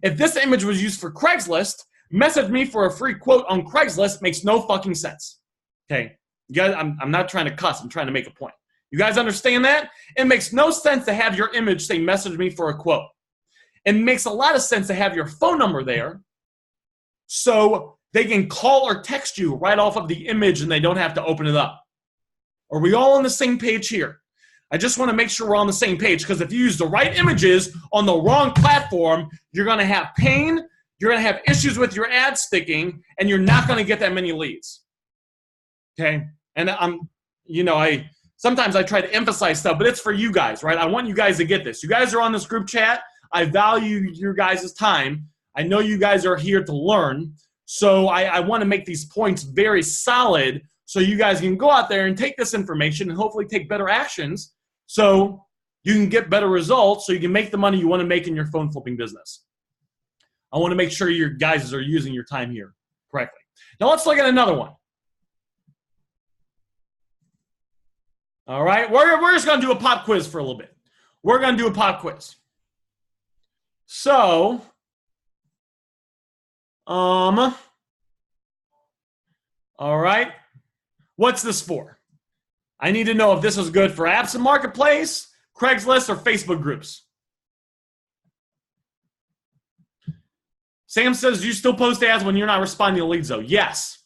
S1: If this image was used for Craigslist, message me for a free quote on Craigslist makes no fucking sense. Okay, you guys, I'm not trying to cuss, I'm trying to make a point. You guys understand that? It makes no sense to have your image say message me for a quote. It makes a lot of sense to have your phone number there so they can call or text you right off of the image and they don't have to open it up. Are we all on the same page here? I just want to make sure we're on the same page, because if you use the right images on the wrong platform, you're going to have pain, you're going to have issues with your ad sticking, and you're not going to get that many leads. Okay? And sometimes I try to emphasize stuff, but it's for you guys, right? I want you guys to get this. You guys are on this group chat. I value your guys' time. I know you guys are here to learn. So I want to make these points very solid so you guys can go out there and take this information and hopefully take better actions so you can get better results, so you can make the money you want to make in your phone flipping business. I want to make sure your guys are using your time here correctly. Now let's look at another one. All right, we're just going to do a pop quiz for a little bit. We're going to do a pop quiz. So, all right, what's this for? I need to know if this is good for apps and marketplace, Craigslist, or Facebook groups. Sam says, do you still post ads when you're not responding to leads though? Yes.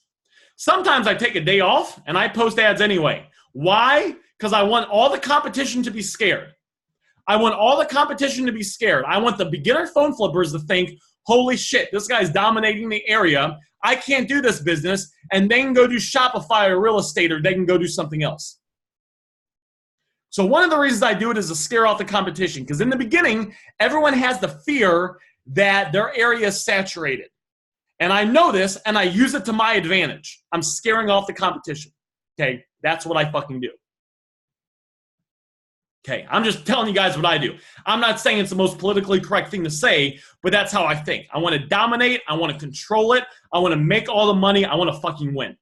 S1: Sometimes I take a day off and I post ads anyway. Why? Because I want all the competition to be scared. I want all the competition to be scared. I want the beginner phone flippers to think, holy shit, this guy's dominating the area. I can't do this business. And they can go do Shopify or real estate, or they can go do something else. So one of the reasons I do it is to scare off the competition. Because in the beginning, everyone has the fear that their area is saturated. And I know this, and I use it to my advantage. I'm scaring off the competition. Okay, that's what I fucking do. Okay, I'm just telling you guys what I do. I'm not saying it's the most politically correct thing to say, but that's how I think. I want to dominate. I want to control it. I want to make all the money. I want to fucking win.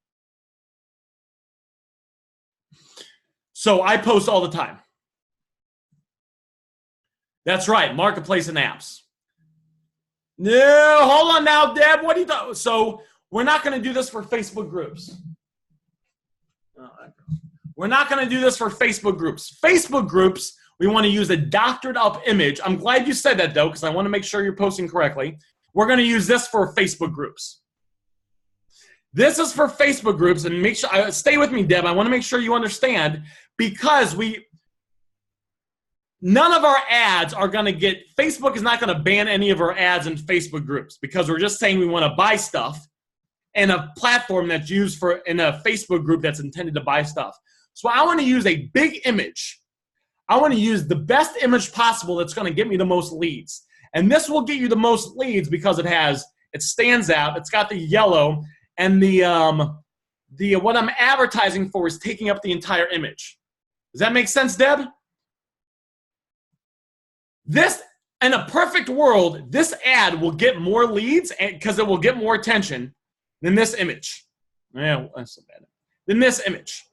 S1: So I post all the time. That's right, marketplace and apps. No, hold on now, Deb. What are you doing? So we're not going to do this for Facebook groups. We're not going to do this for Facebook groups. Facebook groups, we want to use a doctored up image. I'm glad you said that, though, because I want to make sure you're posting correctly. We're going to use this for Facebook groups. This is for Facebook groups, and make sure, stay with me, Deb. I want to make sure you understand, because none of our ads are going to get, Facebook is not going to ban any of our ads in Facebook groups, because we're just saying we want to buy stuff in a platform that's used in a Facebook group that's intended to buy stuff. So I want to use a big image. I want to use the best image possible that's going to get me the most leads. And this will get you the most leads because it stands out, it's got the yellow, and the what I'm advertising for is taking up the entire image. Does that make sense, Deb? This, in a perfect world, this ad will get more leads because it will get more attention than this image. Yeah, that's so bad. Than this image.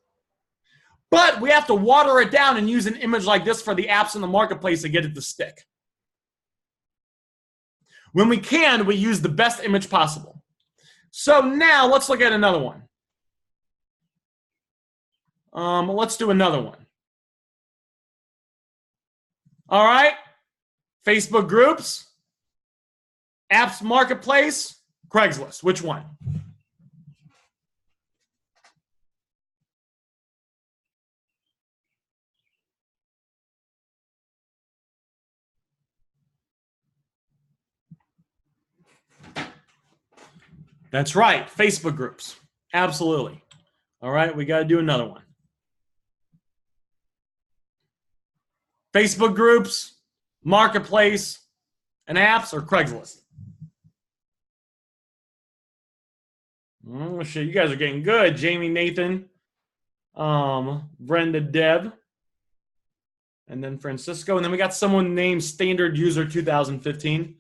S1: But we have to water it down and use an image like this for the apps in the marketplace to get it to stick. When we can, we use the best image possible. So now let's look at another one. Let's do another one. All right. Facebook groups, apps marketplace, Craigslist. Which one? That's right. Facebook groups. Absolutely. All right. We got to do another one. Facebook groups, marketplace, and apps, or Craigslist? Oh, shit. You guys are getting good. Jamie, Nathan, Brenda, Deb, and then Francisco. And then we got someone named Standard User 2015.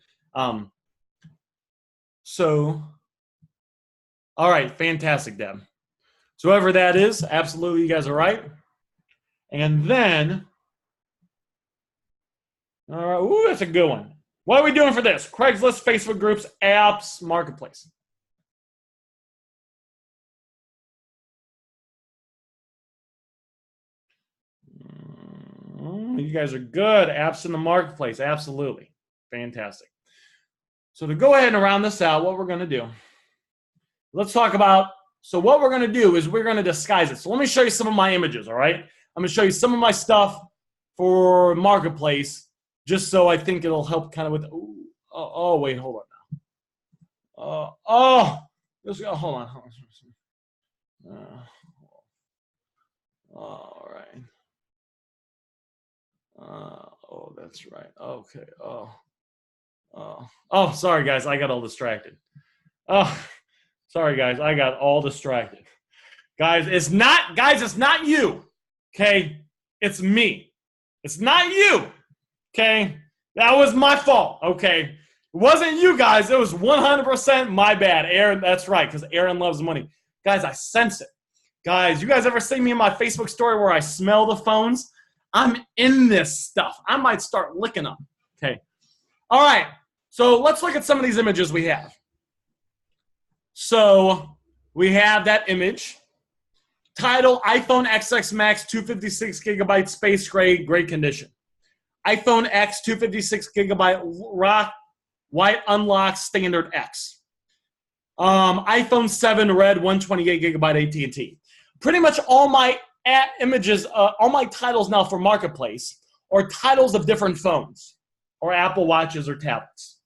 S1: All right. Fantastic, Deb. So whoever that is, absolutely, you guys are right. And then, all right, ooh, that's a good one. What are we doing for this? Craigslist, Facebook groups, apps, marketplace. You guys are good. Apps in the marketplace, absolutely. Fantastic. So to go ahead and round this out, what we're going to do, let's talk about, so what we're going to do is we're going to disguise it. So let me show you some of my images, all right? I'm going to show you some of my stuff for marketplace, just so I think it'll help kind of with, oh wait, hold on now. Hold on. All right. Oh, that's right. Okay. Oh, sorry guys, I got all distracted. Oh, sorry guys, I got all distracted. Guys, it's not you. Okay? It's me. It's not you. Okay? That was my fault. Okay? It wasn't you guys. It was 100% my bad. Aaron, that's right, because Aaron loves money. Guys, I sense it. Guys, you guys ever see me in my Facebook story where I smell the phones? I'm in this stuff. I might start licking them. Okay. All right. So let's look at some of these images we have. So we have that image. Title, iPhone XX Max 256 gigabyte space gray, great condition. iPhone X 256 gigabyte rock white unlocked standard X. iPhone 7 red 128 gigabyte AT&T. Pretty much all my images, all my titles now for marketplace are titles of different phones or Apple Watches or tablets.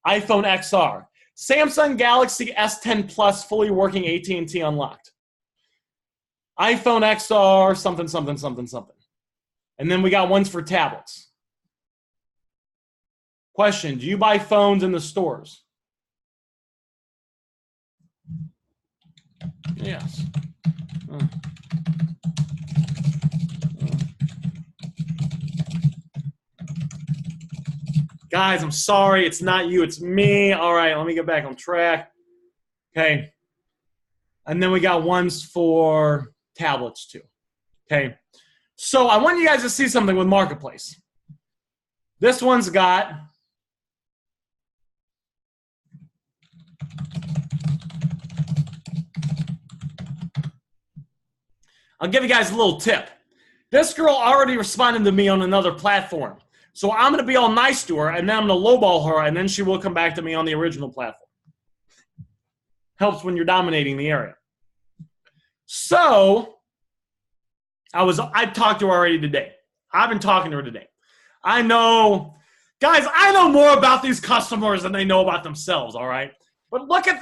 S1: iPhone XR, Samsung Galaxy S10 Plus fully working AT&T unlocked. iPhone XR something. And then we got ones for tablets. Question, do you buy phones in the stores? Yes. Guys, I'm sorry. It's not you. It's me. All right, let me get back on track. Okay. And then we got ones for tablets too. Okay. So I want you guys to see something with Marketplace. This one's got I'll give you guys a little tip. This girl already responded to me on another platform. So I'm going to be all nice to her, and then I'm going to lowball her, and then she will come back to me on the original platform. Helps when you're dominating the area. So I talked to her already today. I've been talking to her today. I know, guys, I know more about these customers than they know about themselves, all right? But look at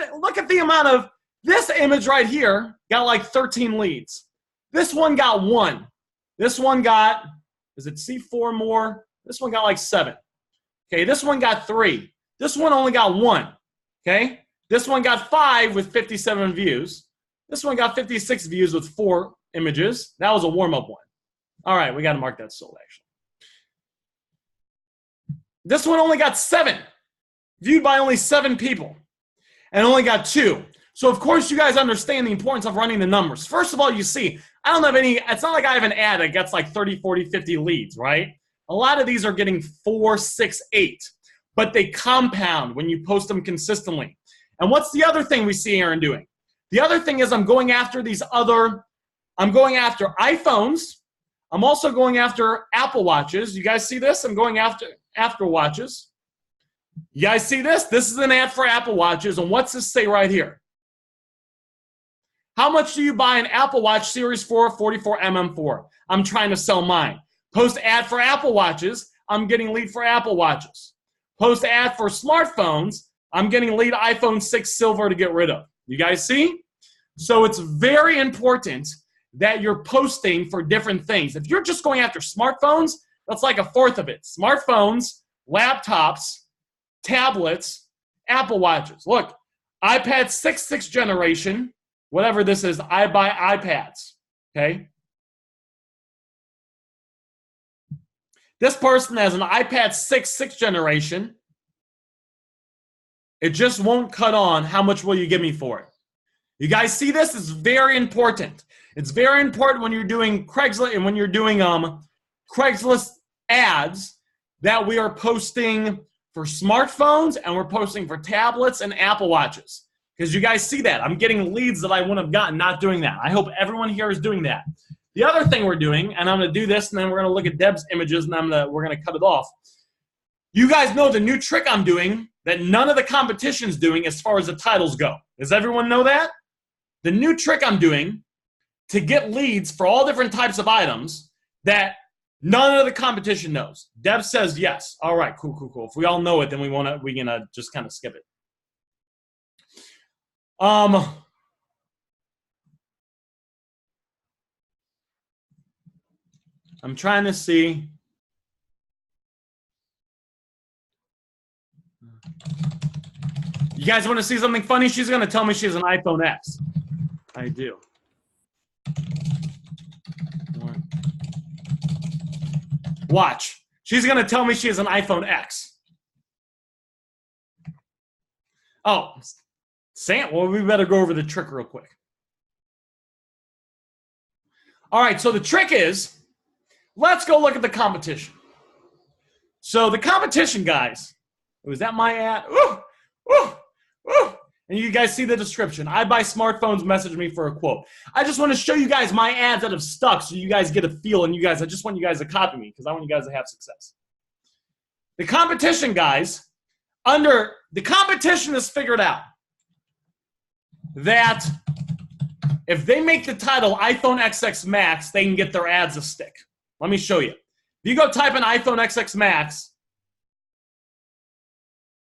S1: the amount of, this image right here got like 13 leads. This one got 1. This one got, is it C4 more? This one got like 7. Okay, this one got 3. This one only got 1. Okay, this one got 5 with 57 views. This one got 56 views with 4 images. That was a warm-up one. All right, we got to mark that sold, actually. This one only got 7. Viewed by only 7 people. And only got 2. So, of course, you guys understand the importance of running the numbers. First of all, you see, I don't have any, it's not like I have an ad that gets like 30, 40, 50 leads, right? A lot of these are getting 4, 6, 8, but they compound when you post them consistently. And what's the other thing we see Aaron doing? The other thing is I'm going after iPhones. I'm also going after Apple Watches. You guys see this? I'm going after watches. You guys see this? This is an ad for Apple Watches. And what's this say right here? How much do you buy an Apple Watch Series 4 44mm for? I'm trying to sell mine. Post ad for Apple Watches. I'm getting lead for Apple Watches. Post ad for smartphones. I'm getting lead iPhone 6 Silver to get rid of. You guys see? So it's very important that you're posting for different things. If you're just going after smartphones, that's like a fourth of it. Smartphones, laptops, tablets, Apple Watches. Look, iPad 6th generation, whatever this is, I buy iPads, okay? This person has an iPad 6th generation. It just won't cut on. How much will you give me for it? You guys see this? It's very important. It's very important when you're doing Craigslist and when you're doing Craigslist ads that we are posting for smartphones and we're posting for tablets and Apple Watches. Because you guys see that. I'm getting leads that I wouldn't have gotten not doing that. I hope everyone here is doing that. The other thing we're doing, and I'm going to do this, and then we're going to look at Deb's images, and we're going to cut it off. You guys know the new trick I'm doing that none of the competition's doing as far as the titles go. Does everyone know that? The new trick I'm doing to get leads for all different types of items that none of the competition knows. Deb says yes. All right, cool. If we all know it, then we're gonna just kind of skip it. I'm trying to see. You guys want to see something funny? She's going to tell me she has an iPhone X. I do. Watch. She's going to tell me she has an iPhone X. Oh, Sam, well, we better go over the trick real quick. All right, so the trick is, let's go look at the competition. So the competition, guys, was that my ad? Ooh. And you guys see the description. I buy smartphones, message me for a quote. I just want to show you guys my ads that have stuck so you guys get a feel, and I just want you guys to copy me because I want you guys to have success. The competition, guys, the competition has figured out that if they make the title iPhone XX Max, they can get their ads to stick. Let me show you. If you go type in iPhone XX Max,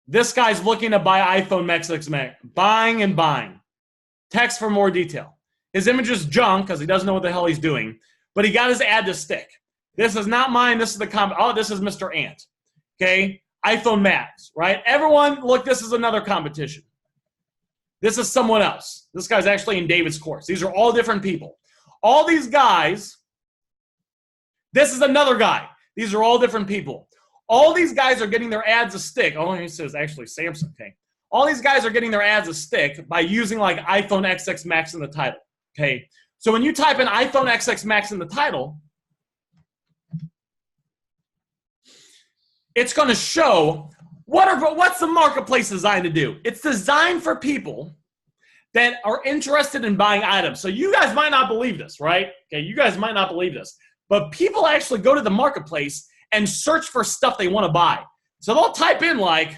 S1: this guy's looking to buy iPhone XX Max. Buying and buying. Text for more detail. His image is junk because he doesn't know what the hell he's doing, but he got his ad to stick. This is not mine. This is this is Mr. Ant. Okay? iPhone Max, right? Everyone, look, this is another competition. This is someone else. This guy's actually in David's course. These are all different people. All these guys, this is another guy. These are all different people. All these guys are getting their ads to stick. Oh, he says actually Samsung. Okay. All these guys are getting their ads to stick by using like iPhone XX Max in the title. Okay. So when you type in iPhone XX Max in the title, it's going to show what's the marketplace designed to do. It's designed for people that are interested in buying items. So you guys might not believe this, right? Okay, you guys might not believe this, but people actually go to the marketplace and search for stuff they want to buy. So they'll type in like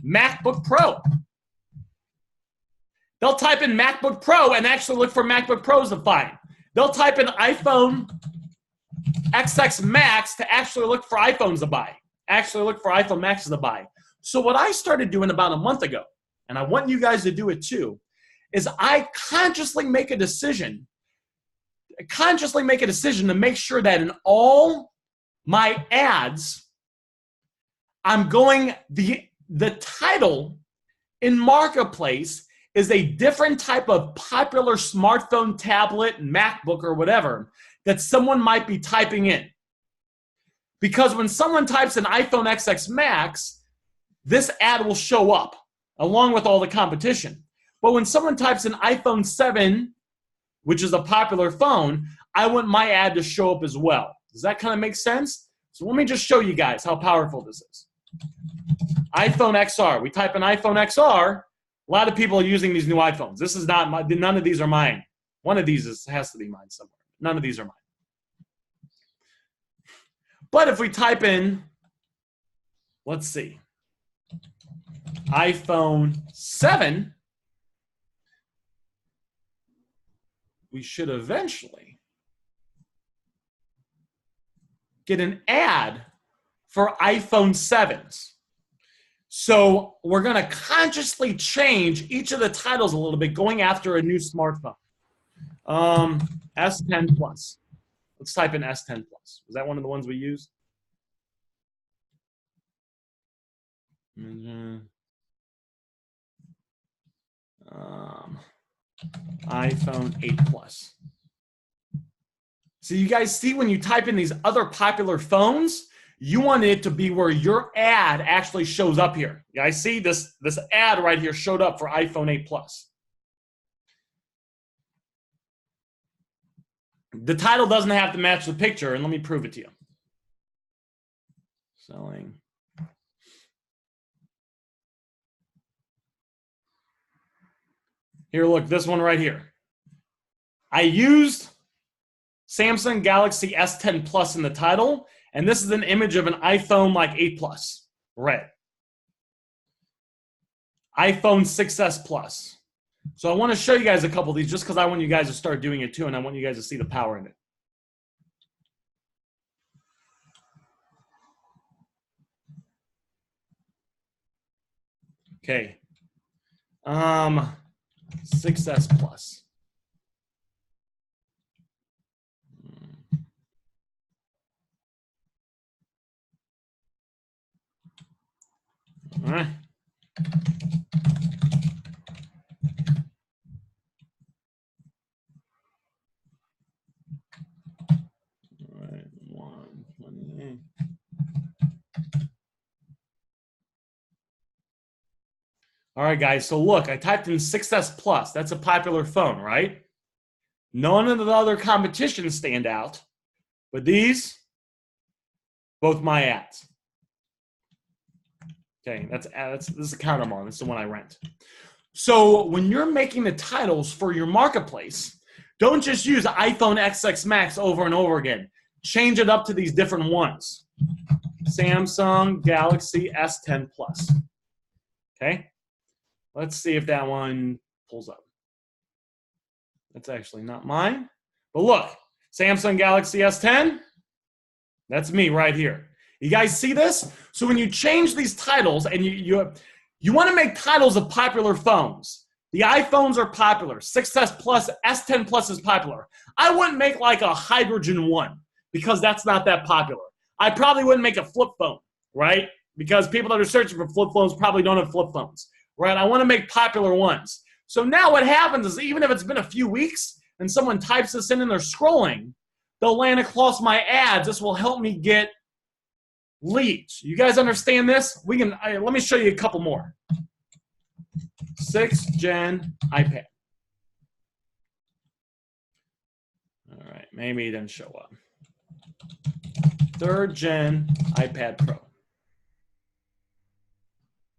S1: MacBook Pro. They'll type in MacBook Pro and actually look for MacBook Pros to find. They'll type in iPhone XX Max to actually look for iPhones to buy. Actually look for iPhone Maxes to buy. So what I started doing about a month ago, and I want you guys to do it too, is I consciously make a decision to make sure that in all my ads, I'm going, the title in Marketplace is a different type of popular smartphone, tablet, MacBook, or whatever that someone might be typing in. Because when someone types in iPhone XX Max, this ad will show up along with all the competition. But when someone types in iPhone 7, which is a popular phone, I want my ad to show up as well. Does that kind of make sense? So let me just show you guys how powerful this is. iPhone XR. We type in iPhone XR. A lot of people are using these new iPhones. This is not none of these are mine. One of these has to be mine somewhere. None of these are mine. But if we type in, let's see, iPhone 7, we should eventually get an ad for iPhone 7s. So we're going to consciously change each of the titles a little bit, going after a new smartphone. S10 Plus. Let's type in S10 Plus. Was that one of the ones we used? iPhone 8 Plus. So you guys see when you type in these other popular phones, you want it to be where your ad actually shows up here. You guys see this ad right here showed up for iPhone 8 Plus. The title doesn't have to match the picture, and let me prove it to you. Selling. Here, look, this one right here. I used Samsung Galaxy S10 Plus in the title, and this is an image of an iPhone like 8 Plus, red. iPhone 6S Plus. So I want to show you guys a couple of these just because I want you guys to start doing it too, and I want you guys to see the power in it. Okay. 6S Plus. All right. All right, 128. All right, guys, so look, I typed in 6S Plus. That's a popular phone, right? None of the other competitions stand out, but these, both my ads. Okay, this is a Countermon. This is the one I rent. So when you're making the titles for your marketplace, don't just use iPhone XX Max over and over again. Change it up to these different ones. Samsung Galaxy S10 Plus. Okay? Let's see if that one pulls up. That's actually not mine. But look, Samsung Galaxy S10, that's me right here. You guys see this? So when you change these titles and you want to make titles of popular phones. The iPhones are popular. 6S Plus, S10 Plus is popular. I wouldn't make like a hydrogen one because that's not that popular. I probably wouldn't make a flip phone, right? Because people that are searching for flip phones probably don't have flip phones, right? I want to make popular ones. So now what happens is even if it's been a few weeks and someone types this in and they're scrolling, they'll land across my ads. This will help me get leads. You guys understand this? Let me show you a couple more. 6th gen iPad. All right, maybe it didn't show up. 3rd gen iPad Pro.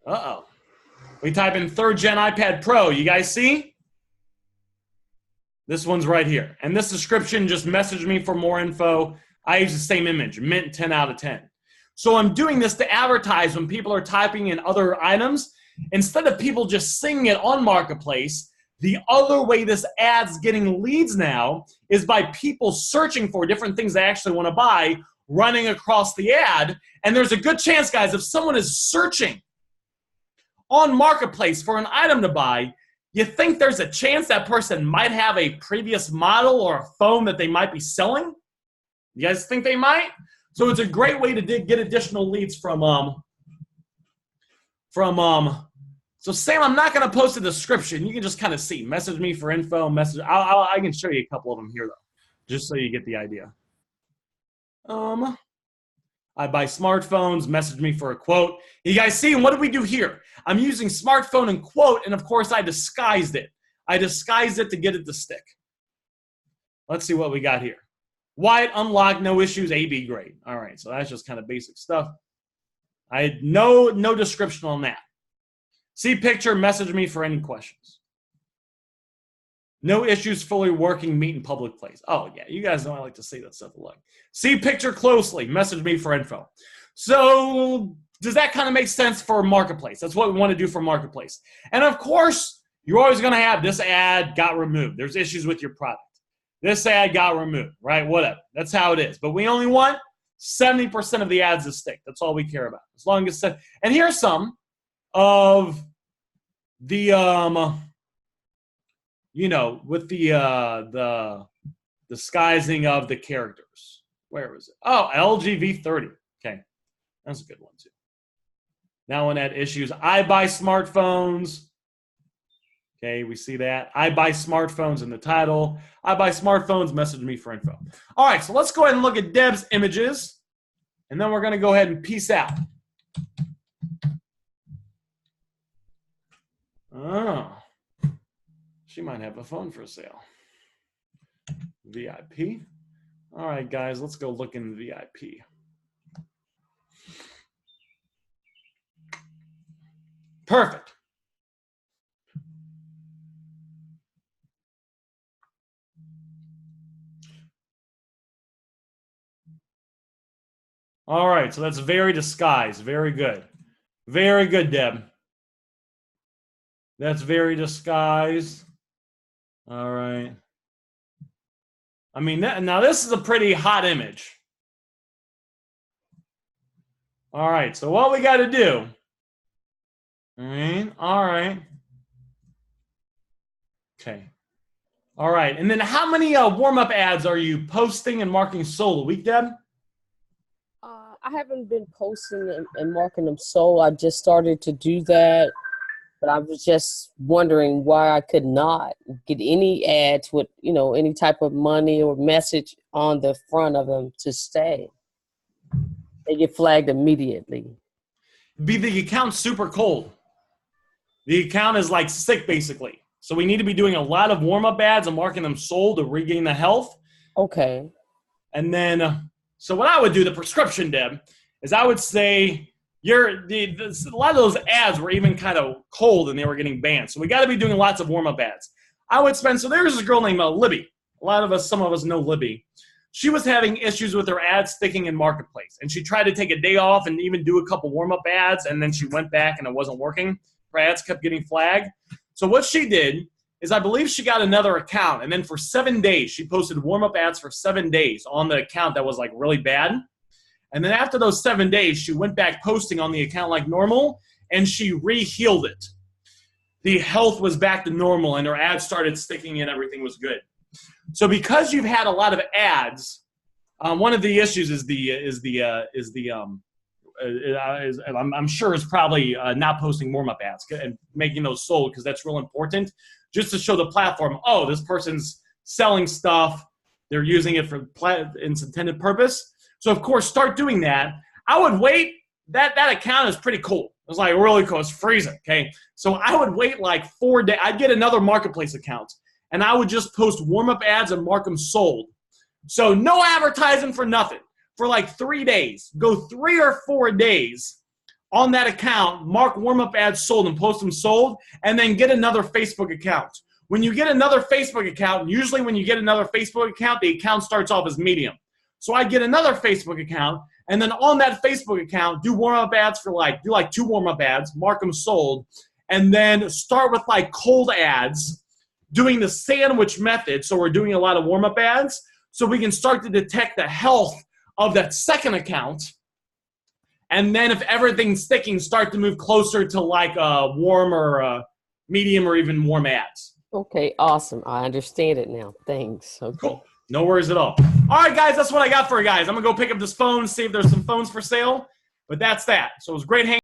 S1: Uh-oh. We type in 3rd gen iPad Pro. You guys see? This one's right here. And this description, just message me for more info. I use the same image, mint 10 out of 10. So I'm doing this to advertise when people are typing in other items. Instead of people just seeing it on Marketplace, the other way this ad's getting leads now is by people searching for different things they actually want to buy, running across the ad. And there's a good chance, guys, if someone is searching on Marketplace for an item to buy, you think there's a chance that person might have a previous model or a phone that they might be selling? You guys think they might? So it's a great way to get additional leads from so Sam, I'm not going to post a description. You can just kind of see. Message me for info. I can show you a couple of them here, though, just so you get the idea. I buy smartphones, message me for a quote. You guys see, what did we do here? I'm using smartphone and quote, and of course I disguised it. I disguised it to get it to stick. Let's see what we got here. Wyatt unlocked, no issues, AB grade. All right, so that's just kind of basic stuff. I had no description on that. See picture, message me for any questions. No issues, fully working, meet in public place. Oh, yeah, you guys know I like to say that stuff a lot. See picture closely, message me for info. So does that kind of make sense for Marketplace? That's what we want to do for Marketplace. And of course, you're always going to have this ad got removed. There's issues with your product. This ad got removed, right? Whatever. That's how it is. But we only want 70% of the ads to stick. That's all we care about. As long as, and here's some of the, you know, with the disguising of the characters. Where was it? Oh, LGV30. Okay. That's a good one, too. That one had issues. I buy smartphones. Okay, we see that. I buy smartphones in the title. I buy smartphones, message me for info. All right, so let's go ahead and look at Deb's images, and then we're going to go ahead and peace out. Oh, she might have a phone for sale. VIP. All right, guys, let's go look in VIP. Perfect. All right, so that's very disguised. Very good. Very good, Deb. That's very disguised. All right. I mean, now this is a pretty hot image. All right, so what we got to do. All right. Okay. All right, and then how many warm-up ads are you posting and marking sold a week, Deb?
S2: I haven't been posting and marking them sold. I just started to do that, but I was just wondering why I could not get any ads with, you know, any type of money or message on the front of them to stay. They get flagged immediately.
S1: The account's super cold. The account is like sick, basically. So we need to be doing a lot of warm-up ads and marking them sold to regain the health.
S2: Okay.
S1: And then, so what I would do, the prescription, Deb, is I would say a lot of those ads were even kind of cold and they were getting banned. So we got to be doing lots of warm-up ads. I would spend, so there's this girl named Libby. Some of us know Libby. She was having issues with her ads sticking in Marketplace. And she tried to take a day off and even do a couple warm-up ads, and then she went back and it wasn't working. Her ads kept getting flagged. So what she did is I believe she got another account, and then for 7 days, she posted warm-up ads for 7 days on the account that was like really bad. And then after those 7 days, she went back posting on the account like normal, and she re-healed it. The health was back to normal, and her ads started sticking and everything was good. So because you've had a lot of ads, one of the issues I'm sure is probably not posting warm-up ads and making those sold, because that's real important, just to show the platform, oh, this person's selling stuff, they're using it for its intended purpose. So of course, start doing that. I would wait. That account is pretty cool. It's like really cool. It's freezing. Okay, so I would wait like 4 days. I'd get another Marketplace account, and I would just post warm-up ads and mark them sold. So no advertising for nothing. For like 3 days, go 3 or 4 days on that account, mark warm-up ads sold and post them sold, and then get another Facebook account. When you get another Facebook account, usually when you get another Facebook account, the account starts off as medium. So I get another Facebook account, and then on that Facebook account, do warm-up ads for do 2 warm-up ads, mark them sold, and then start with like cold ads, doing the sandwich method. So we're doing a lot of warm-up ads, so we can start to detect the health of that second account, and then if everything's sticking, start to move closer to like warm or medium or even warm ads.
S2: Okay, awesome. I understand it now. Thanks. Okay.
S1: Cool. No worries at all. All right, guys, that's what I got for you guys. I'm going to go pick up this phone, see if there's some phones for sale, but that's that. So it was great hanging